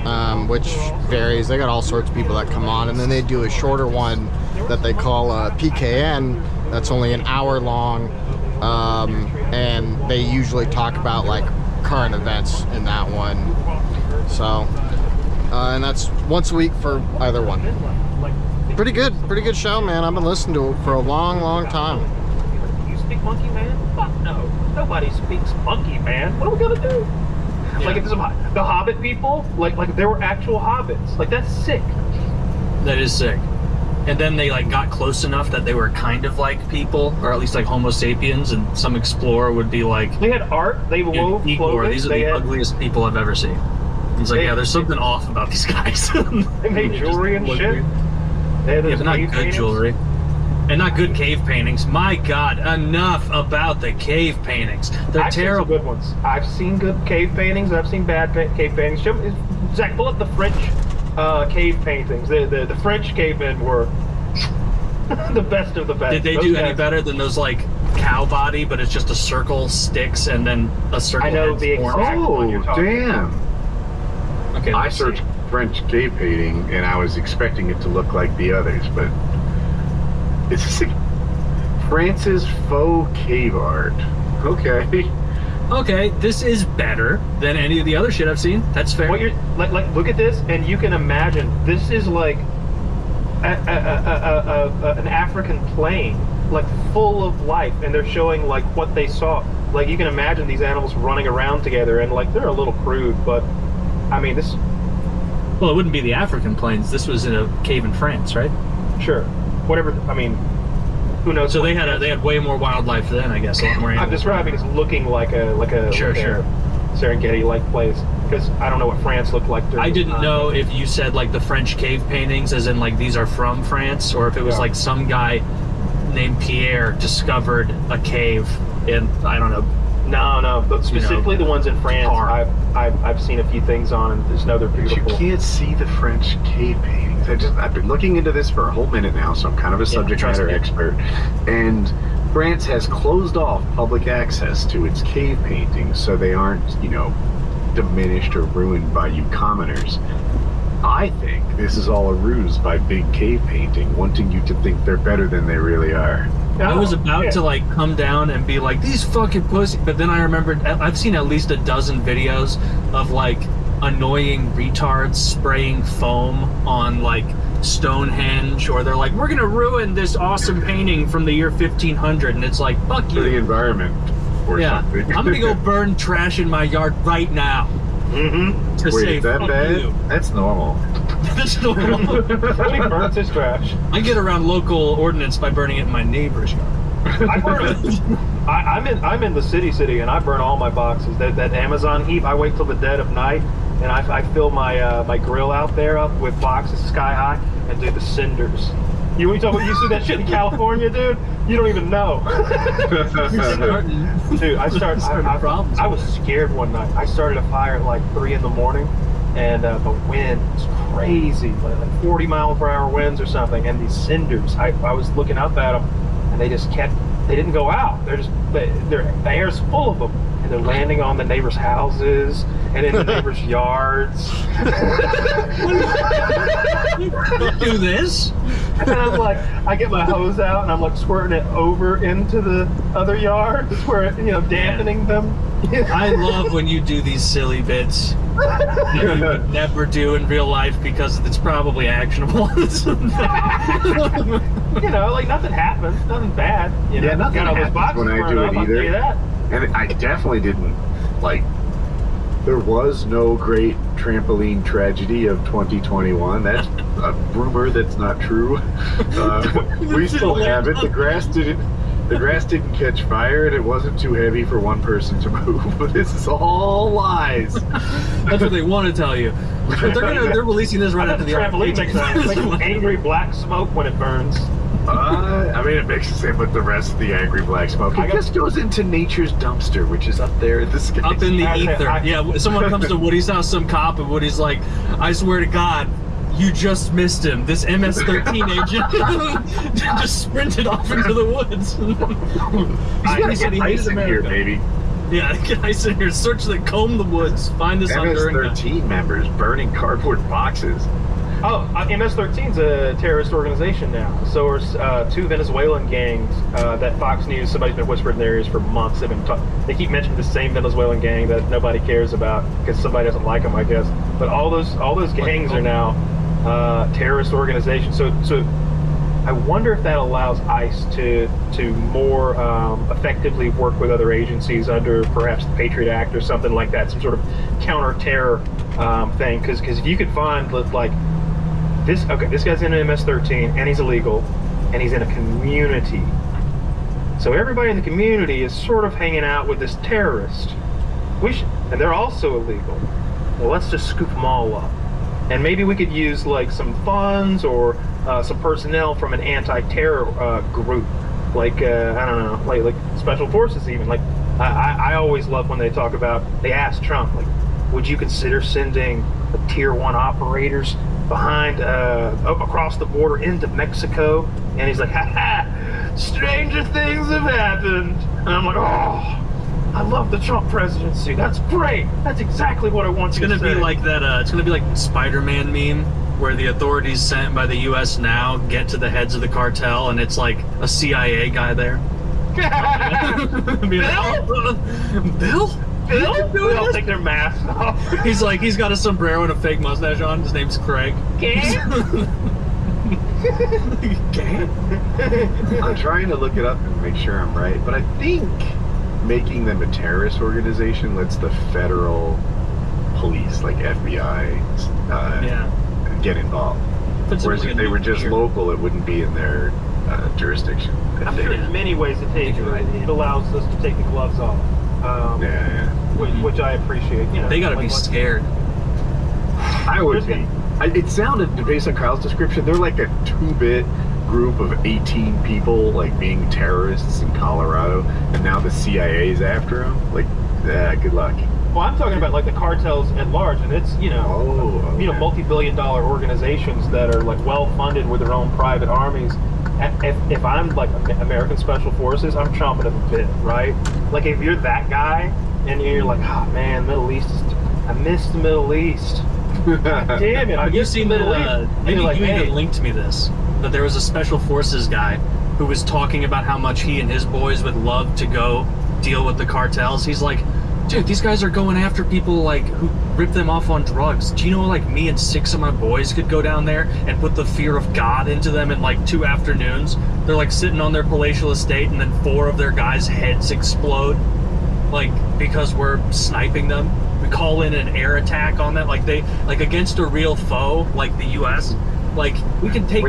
which varies. They got all sorts of people that come on, and then they do a shorter one that they call PKN, that's only an hour long, and they usually talk about like current events in that one. So, and that's once a week for either one. Pretty good show, man. I've been listening to it for a long time. You speak monkey, man? Fuck no. Nobody speaks monkey, man. What are we gonna do? Yeah. Like if the Hobbit people, like there were actual hobbits. Like that's sick. That is sick. And then they like got close enough that they were kind of like people, or at least like Homo sapiens, and some explorer would be like, they had art. They wove clothing. These are the ugliest people I've ever seen. It's like, there's something off about these guys. They made jewelry and shit. Yeah, but not good jewelry. And not good cave paintings. My God, enough about the cave paintings. They're terrible. Good ones. I've seen good cave paintings. I've seen bad cave paintings. Zach, pull up the French cave paintings. The French cavemen were The best of the best. Did they Those do any guys- better than those like cow body, but it's just a circle sticks and then a circle? I know head's the formed? exact one you're talking damn. Okay, I let's see. searched French cave painting and I was expecting it to look like the others, but it's just France's faux cave art. Okay. Okay, this is better than any of the other shit I've seen. That's fair. What you're like, look at this, and you can imagine this is like an African plain, like full of life, and they're showing like what they saw. Like you can imagine these animals running around together, and like they're a little crude, but I mean this. Well, it wouldn't be the African plains. This was in a cave in France, right? Sure. Whatever. I mean, who knows? So they had way more wildlife then, I guess. A lot more I'm animals. describing as looking like a Sure, like sure. a Serengeti-like place, because I don't know what France looked like. during I the didn't time. know if you said like the French cave paintings, as in like these are from France, or if it was Yeah. like some guy named Pierre discovered a cave in, I don't know. No, but specifically the ones in France. Tar. I've seen a few things on, and just know they're But you beautiful. can't see the French cave paintings. I've been looking into this for a whole minute now, so I'm kind of a subject trust matter me. expert. And France has closed off public access to its cave paintings, so they aren't, diminished or ruined by you commoners. I think this is all a ruse by Big Cave Painting, wanting you to think they're better than they really are. I was about to like come down and be like, these fucking pussy, but then I remembered I've seen at least a dozen videos of like annoying retards spraying foam on like Stonehenge, or they're like, we're gonna ruin this awesome painting from the year 1500, and it's like, fuck For the you. environment or Yeah, something. I'm gonna go burn trash in my yard right now. Mm-hmm. To Wait, say is that fuck bad? you. That's normal. That's normal. He burns his trash. I get around local ordinance by burning it in my neighbor's yard. I burn it. I'm in the city, and I burn all my boxes. That Amazon heap. I wait till the dead of night, and I fill my my grill out there up with boxes sky high, and do the cinders. You see that shit in California, dude? You don't even know. Dude, I was scared one night. I started a fire at like 3 in the morning, and the wind was crazy, like 40 mile per hour winds or something. And these cinders, I was looking up at them, and they just they didn't go out. The air's full of them, and they're landing on the neighbors' houses and in the neighbors' yards. Do this? And I'm like, I get my hose out and I'm like squirting it over into the other yard, where it, dampening them. I love when you do these silly bits that you would never do in real life because it's probably actionable. Like nothing happens, nothing bad. Yeah, nothing Got all those happens boxes when I burned do up, it I'll tell you either. that. And I definitely didn't, there was no great trampoline tragedy of 2021. That's a rumor that's not true. We still have it. The grass didn't catch fire, and it wasn't too heavy for one person to move. But this is all lies. That's what they want to tell you. But they're releasing this right I after bet the trampoline makes angry black smoke when it burns. It makes the same with the rest of the angry black smoke. It just goes into nature's dumpster, which is up there in the sky. Up in the ether. Yeah, someone comes to Woody's house, some cop, and Woody's like, I swear to God, you just missed him. This MS-13 agent just sprinted off into the woods. I said he hates America. Here, baby. Yeah, get ice in here. Search comb the woods. Find this under. MS-13 members burning cardboard boxes. Oh, MS-13's a terrorist organization now. So are 2 Venezuelan gangs that Fox News, somebody's been whispering in their ears for months. They keep mentioning the same Venezuelan gang that nobody cares about because somebody doesn't like them, I guess. But all those gangs are now terrorist organizations. So I wonder if that allows ICE to more effectively work with other agencies under perhaps the Patriot Act or something like that, some sort of counter-terror thing. Because if you could find this guy's in an MS-13 and he's illegal and he's in a community. So everybody in the community is sort of hanging out with this terrorist. And they're also illegal. Well, let's just scoop them all up. And maybe we could use some funds or some personnel from an anti-terror group, I don't know, like special forces even. I always love when they ask Trump, would you consider sending Tier 1 operators behind across the border into Mexico, and he's like, "Ha ha, stranger things have happened." And I'm like, "Oh, I love the Trump presidency. That's great. That's exactly what I want you to say." It's gonna be like that. It's gonna be like Spider-Man meme, where the authorities sent by the U.S. now get to the heads of the cartel, and it's like a CIA guy there. Bill? They'll take their masks off. He's got a sombrero and a fake mustache on. His name's Craig. I'm trying to look it up and make sure I'm right, but I think making them a terrorist organization lets the federal police, like FBI, get involved. Whereas if they were just local, it wouldn't be in their jurisdiction. I'm sure in many ways it allows us to take the gloves off. Which I appreciate. You know, they gotta be scared. I would be. It sounded, based on Kyle's description, they're like a 2-bit group of 18 people, like being terrorists in Colorado, and now the CIA is after them. Like, good luck. Well, I'm talking about like the cartels at large, and it's multi-billion-dollar organizations that are like well-funded with their own private armies. If I'm like American Special Forces, I'm chomping at the bit, right? Like if you're that guy and you're like, oh man, Middle East I miss the Middle East. Damn it! Have you seen the? Maybe you even linked me this. That there was a Special Forces guy who was talking about how much he and his boys would love to go deal with the cartels. He's like, dude, these guys are going after people like who rip them off on drugs. Do you know like me and 6 of my boys could go down there and put the fear of God into them in like 2 afternoons? They're like sitting on their palatial estate and then 4 of their guys' heads explode, like because we're sniping them. We call in an air attack on that, like against a real foe, like the U.S. Like we can take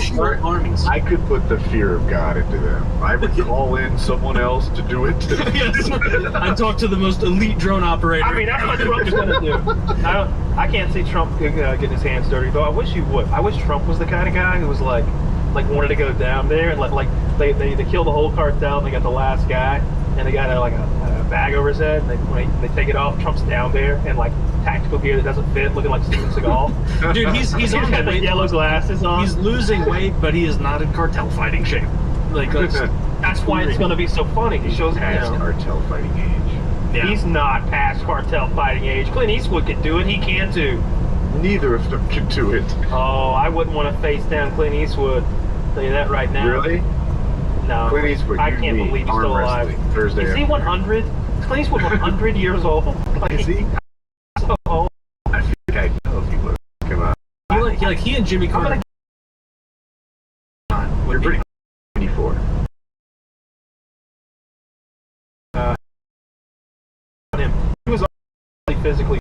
short armies. I could put the fear of God into them. I would call in someone else to do it. Yes, I'd talk to the most elite drone operator. I mean, that's what Trump's gonna do. I can't see Trump getting his hands dirty, though. I wish he would. I wish Trump was the kind of guy who was like wanted to go down there and like they kill the whole cartel. And they got the last guy, and they got a bag over his head. And when they take it off, Trump's down there and like tactical gear that doesn't fit, looking like Steven Seagal. Dude, he's on got the yellow glasses on. He's losing weight, but he is not in cartel fighting shape. Like that's why it's going to be so funny. He shows past cartel fighting age. Yeah. He's not past cartel fighting age. Clint Eastwood can do it. He can too. Neither of them can do it. Oh, I wouldn't want to face down Clint Eastwood. I'll tell you that right now. Really? No. Clint Eastwood. I can't believe he's still alive. Thursday. Is he 100? Clint Eastwood 100 years old. Like, is he? So old. I think I know if he would come out. He and Jimmy Carter. You're pretty 94. Him. He was physically.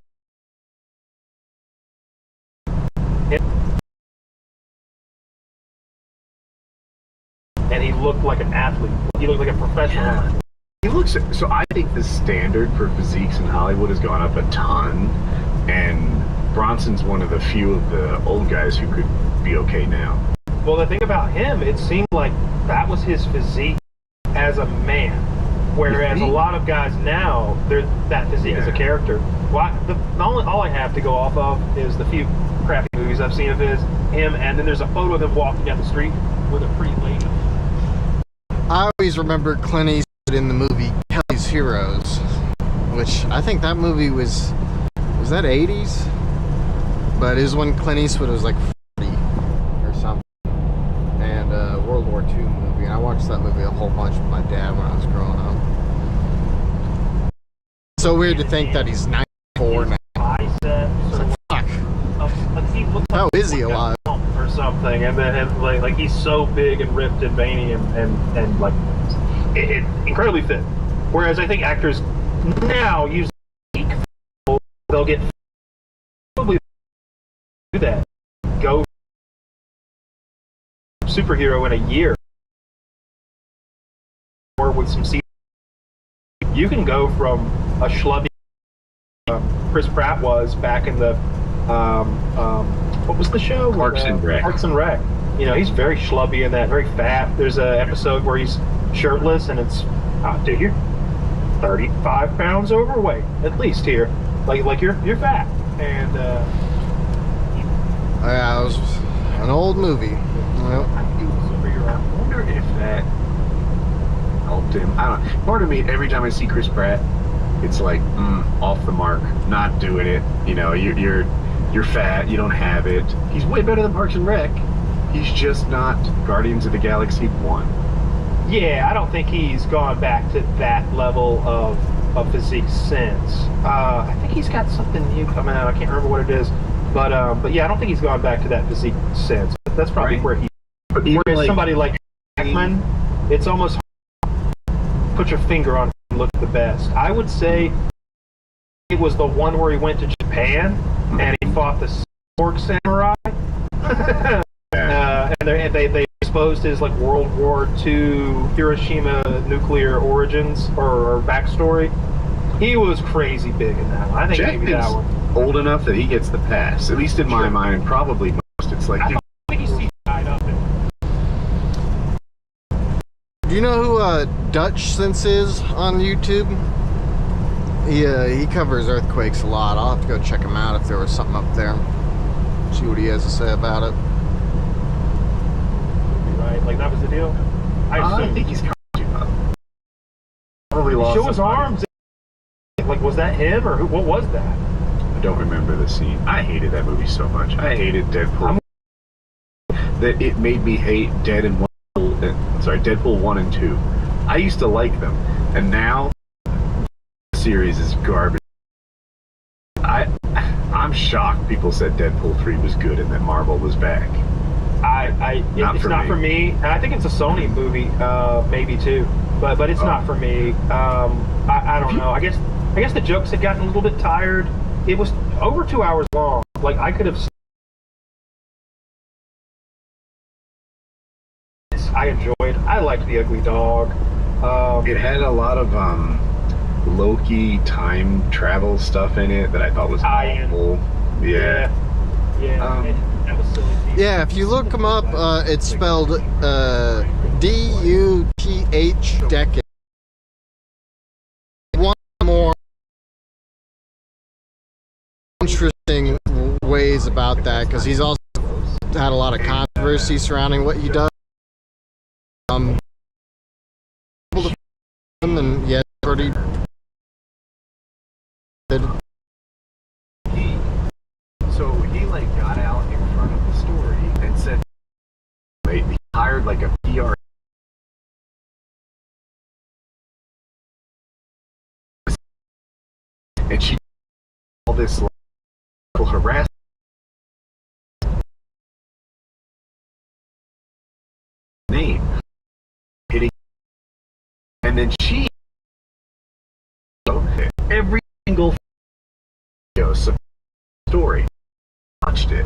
And he looked like an athlete. He looked like a professional athlete. He looks so. I think the standard for physiques in Hollywood has gone up a ton, and Bronson's one of the few of the old guys who could be okay now. Well, the thing about him, it seemed like that was his physique as a man, whereas a lot of guys now, they're that physique as a character. Well, all I have to go off of is the few crappy movies I've seen of him, and then there's a photo of him walking down the street with a pretty lady. I always remember Clint Eastwood in the movie Kelly's Heroes, which I think that movie was that 80s? But it was when Clint Eastwood was like 40 or something. And World War II movie. And I watched that movie a whole bunch with my dad when I was growing up. It's so weird to think that he's 94 now. Fuck. How is he alive? Or something, and then like he's so big and ripped and veiny and like it incredibly fit. Whereas I think actors now use they'll get probably do that. Go superhero in a year or with some CGI. You can go from a schlubby Chris Pratt was back in the what was the show? Parks and Rec. Parks and Rec. You know, he's very schlubby in that, very fat. There's an episode where he's shirtless, and it's, dude, you're 35 pounds overweight, at least here. Like you're fat, and Yeah, it was an old movie. Yep. I wonder if that helped him. I don't know. Part of me, every time I see Chris Pratt, it's like, off the mark, not doing it. You know, you're fat, you don't have it. He's way better than Parks and Rec. He's just not Guardians of the Galaxy 1. Yeah, I don't think he's gone back to that level of physique since. I think he's got something new coming out. I can't remember what it is. But yeah, I don't think he's gone back to that physique since. That's probably Right. where he... But even Whereas like, somebody like Jackman, it's almost put your finger on and look the best. I would say it was the one where he went to Japan and he fought the Orc Samurai. And they exposed his like World War II Hiroshima nuclear origins or backstory. He was crazy big in that one. I think maybe that one. Old enough that he gets the pass, at least in my mind, and probably most. It's like, I think he's tied up in. Do you know who Dutch Sense is on YouTube? He covers earthquakes a lot. I'll have to go check him out if there was something up there. See what he has to say about it. Right, like that was the deal. I think he's covered up. Probably lost. Show his arms. Like, was that him or who? What was that? I don't remember the scene. I hated that movie so much. I hated Deadpool. That it made me hate Deadpool 1 and 2. I used to like them, and now the series is garbage. I'm shocked people said Deadpool 3 was good and that Marvel was back. It's not for me. And I think it's a Sony movie, maybe too, but it's not for me. I don't know. I guess the jokes had gotten a little bit tired. It was over 2 hours long. Like I could have. I enjoyed. I liked the Ugly Dog. It had a lot of Loki time travel stuff in it that I thought was awful. Yeah. That was silly. Yeah, if you look him up, it's spelled D-U-T-H Decade. One more interesting ways about that, because he's also had a lot of controversy surrounding what he does. And yeah, already did. So he like got out in front of the story and said he hired like a PR and she all this like, harassment name hitting, and then she every single story watched it.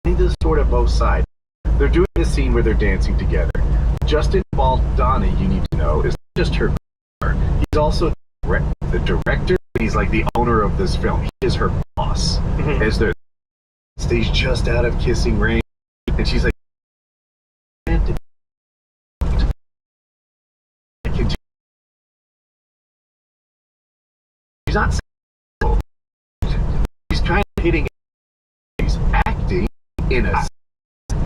They just sort of both sides. They're doing this scene where they're dancing together. Justin Baldoni, you need to know, is not just her car. He's also the director. He's like the owner of this film. He is her boss. As they're stage just out of kissing range, and she's like, she's not. She's kind of hitting. He's acting in a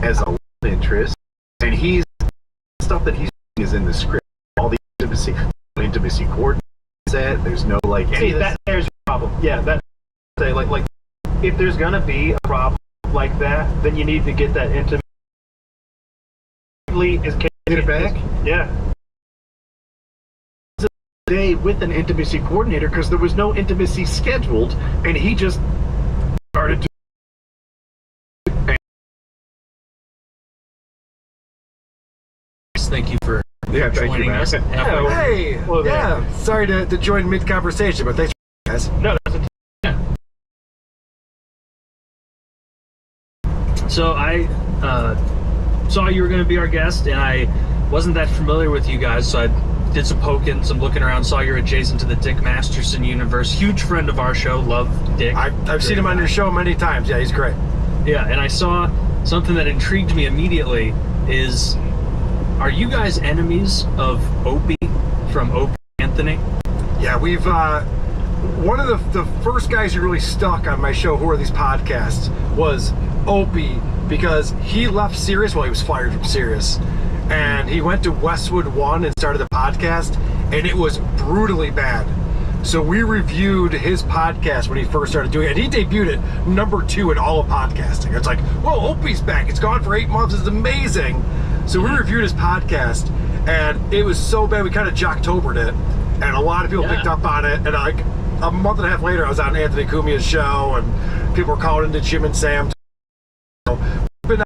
as a love interest, and he's stuff that he's doing is in the script. All the intimacy coordinates set. There's no like. See, there's a problem. Yeah, that like if there's gonna be a problem like that, then you need to get that intimate. Get it back. Yeah. Day with an intimacy coordinator because there was no intimacy scheduled, and he just started to. Thank you for joining us. Hey, yeah. Sorry to join mid-conversation, but thanks, guys. No, that's So I saw you were going to be our guest, and I wasn't that familiar with you guys, so I did some poking, some looking around, saw you're adjacent to the Dick Masterson universe. Huge friend of our show, love Dick. I've seen him on your show many times. Yeah, he's great. Yeah, and I saw something that intrigued me immediately is, are you guys enemies of Opie from Opie Anthony? Yeah, we've one of the first guys who really stuck on my show, Who Are These Podcasts, was Opie, because he left Sirius. Well, he was fired from Sirius, and he went to Westwood One and started a podcast, and it was brutally bad. So we reviewed his podcast when he first started doing it, and he debuted it #2 in all of podcasting. It's like, whoa, Opie's back. It's gone for 8 months. It's amazing. So we reviewed his podcast, and it was so bad we kind of jocktobered it, and a lot of people picked up on it. And like a month and a half later, I was on Anthony Cumia's show, and people were calling into Jim and Sam. So we've been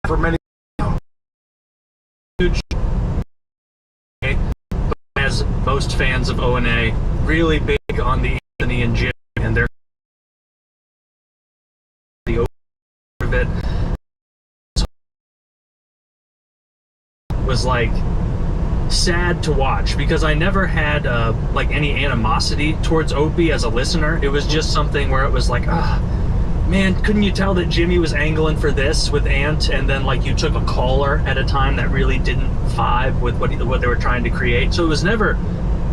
for many now. Huge. As most fans of O&A, really big on the Anthony and Jim and their the of it was like sad to watch, because I never had like any animosity towards Opie as a listener. It was just something where it was like, man, couldn't you tell that Jimmy was angling for this with Ant, and then like you took a caller at a time that really didn't vibe with what they were trying to create. So it was never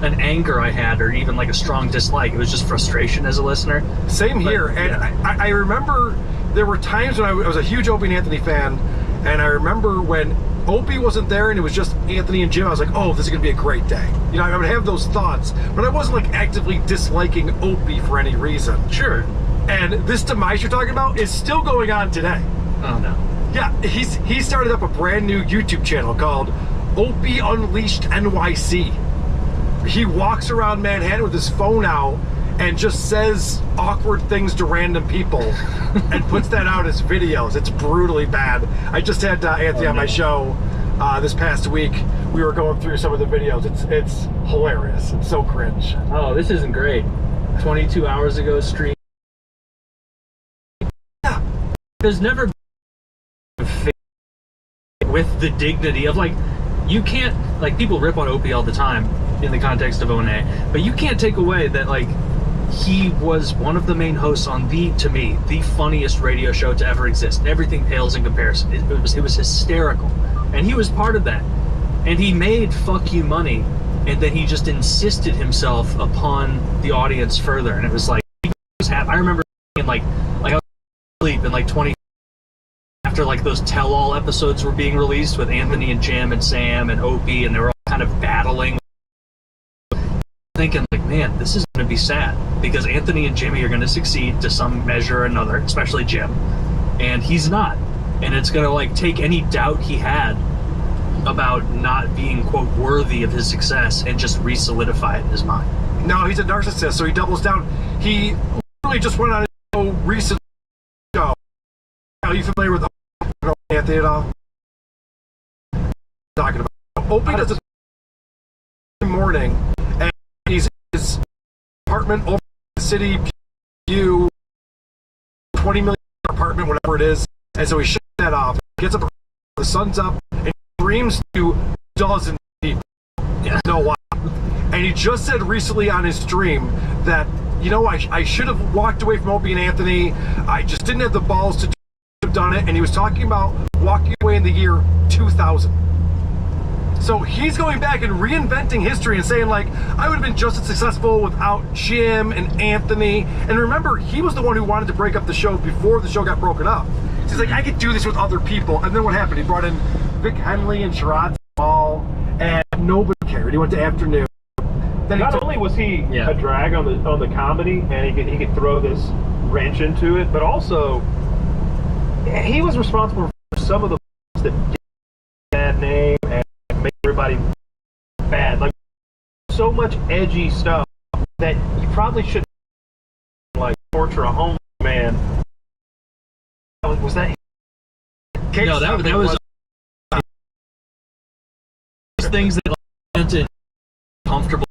an anger I had or even like a strong dislike. It was just frustration as a listener. Same here. And I remember there were times when I was a huge Opie and Anthony fan, and I remember when Opie wasn't there and it was just Anthony and Jim, I was like, oh, this is going to be a great day. You know, I would have those thoughts, but I wasn't like actively disliking Opie for any reason. Sure. And this demise you're talking about is still going on today. Oh, no. Yeah, he started up a brand new YouTube channel called Opie Unleashed NYC. He walks around Manhattan with his phone out and just says awkward things to random people and puts that out as videos. It's brutally bad. I just had Anthony on my show this past week. We were going through some of the videos. It's hilarious. It's so cringe. Oh, this isn't great. 22 hours ago stream. Yeah. There's never been with the dignity of like, you can't, like, people rip on Opie all the time in the context of O&A, but you can't take away that like he was one of the main hosts on to me, the funniest radio show to ever exist. Everything pales in comparison. It was hysterical, and he was part of that. And he made fuck you money, and then he just insisted himself upon the audience further. And it was like, I remember being like I was asleep in like 20 after like those tell-all episodes were being released with Anthony and Jim and Sam and Opie, and they were all kind of battling, thinking like, man, this is going to be sad, because Anthony and Jimmy are going to succeed to some measure or another, especially Jim, and he's not. And it's going to like take any doubt he had about not being, quote, worthy of his success and just re-solidify it in his mind. No, he's a narcissist, so he doubles down. He literally just went on a show recently. Are you familiar with Anthony at all? Talking about Opie does this morning, and he's in his apartment over the city, view, $20 million apartment, whatever it is, and so he shuts that off. Gets up, the sun's up, and screams to dozens of people. Yeah. No why. And he just said recently on his stream that, you know, I should have walked away from Opie and Anthony. I just didn't have the balls to have done it. And he was talking about walking away in the year 2000. So he's going back and reinventing history and saying, like, I would have been just as successful without Jim and Anthony. And remember, he was the one who wanted to break up the show before the show got broken up. So he's like, I could do this with other people. And then what happened? He brought in Vic Henley and Sherrod Small, and nobody cared. He went to Afternoon. Then Not only was he a drag on the comedy, and he could throw this wrench into it, but also he was responsible for some of the that did bad name and made everybody bad. Like, so much edgy stuff that you probably shouldn't, like, torture a homeless man. Was that? No, that was things that like, comfortable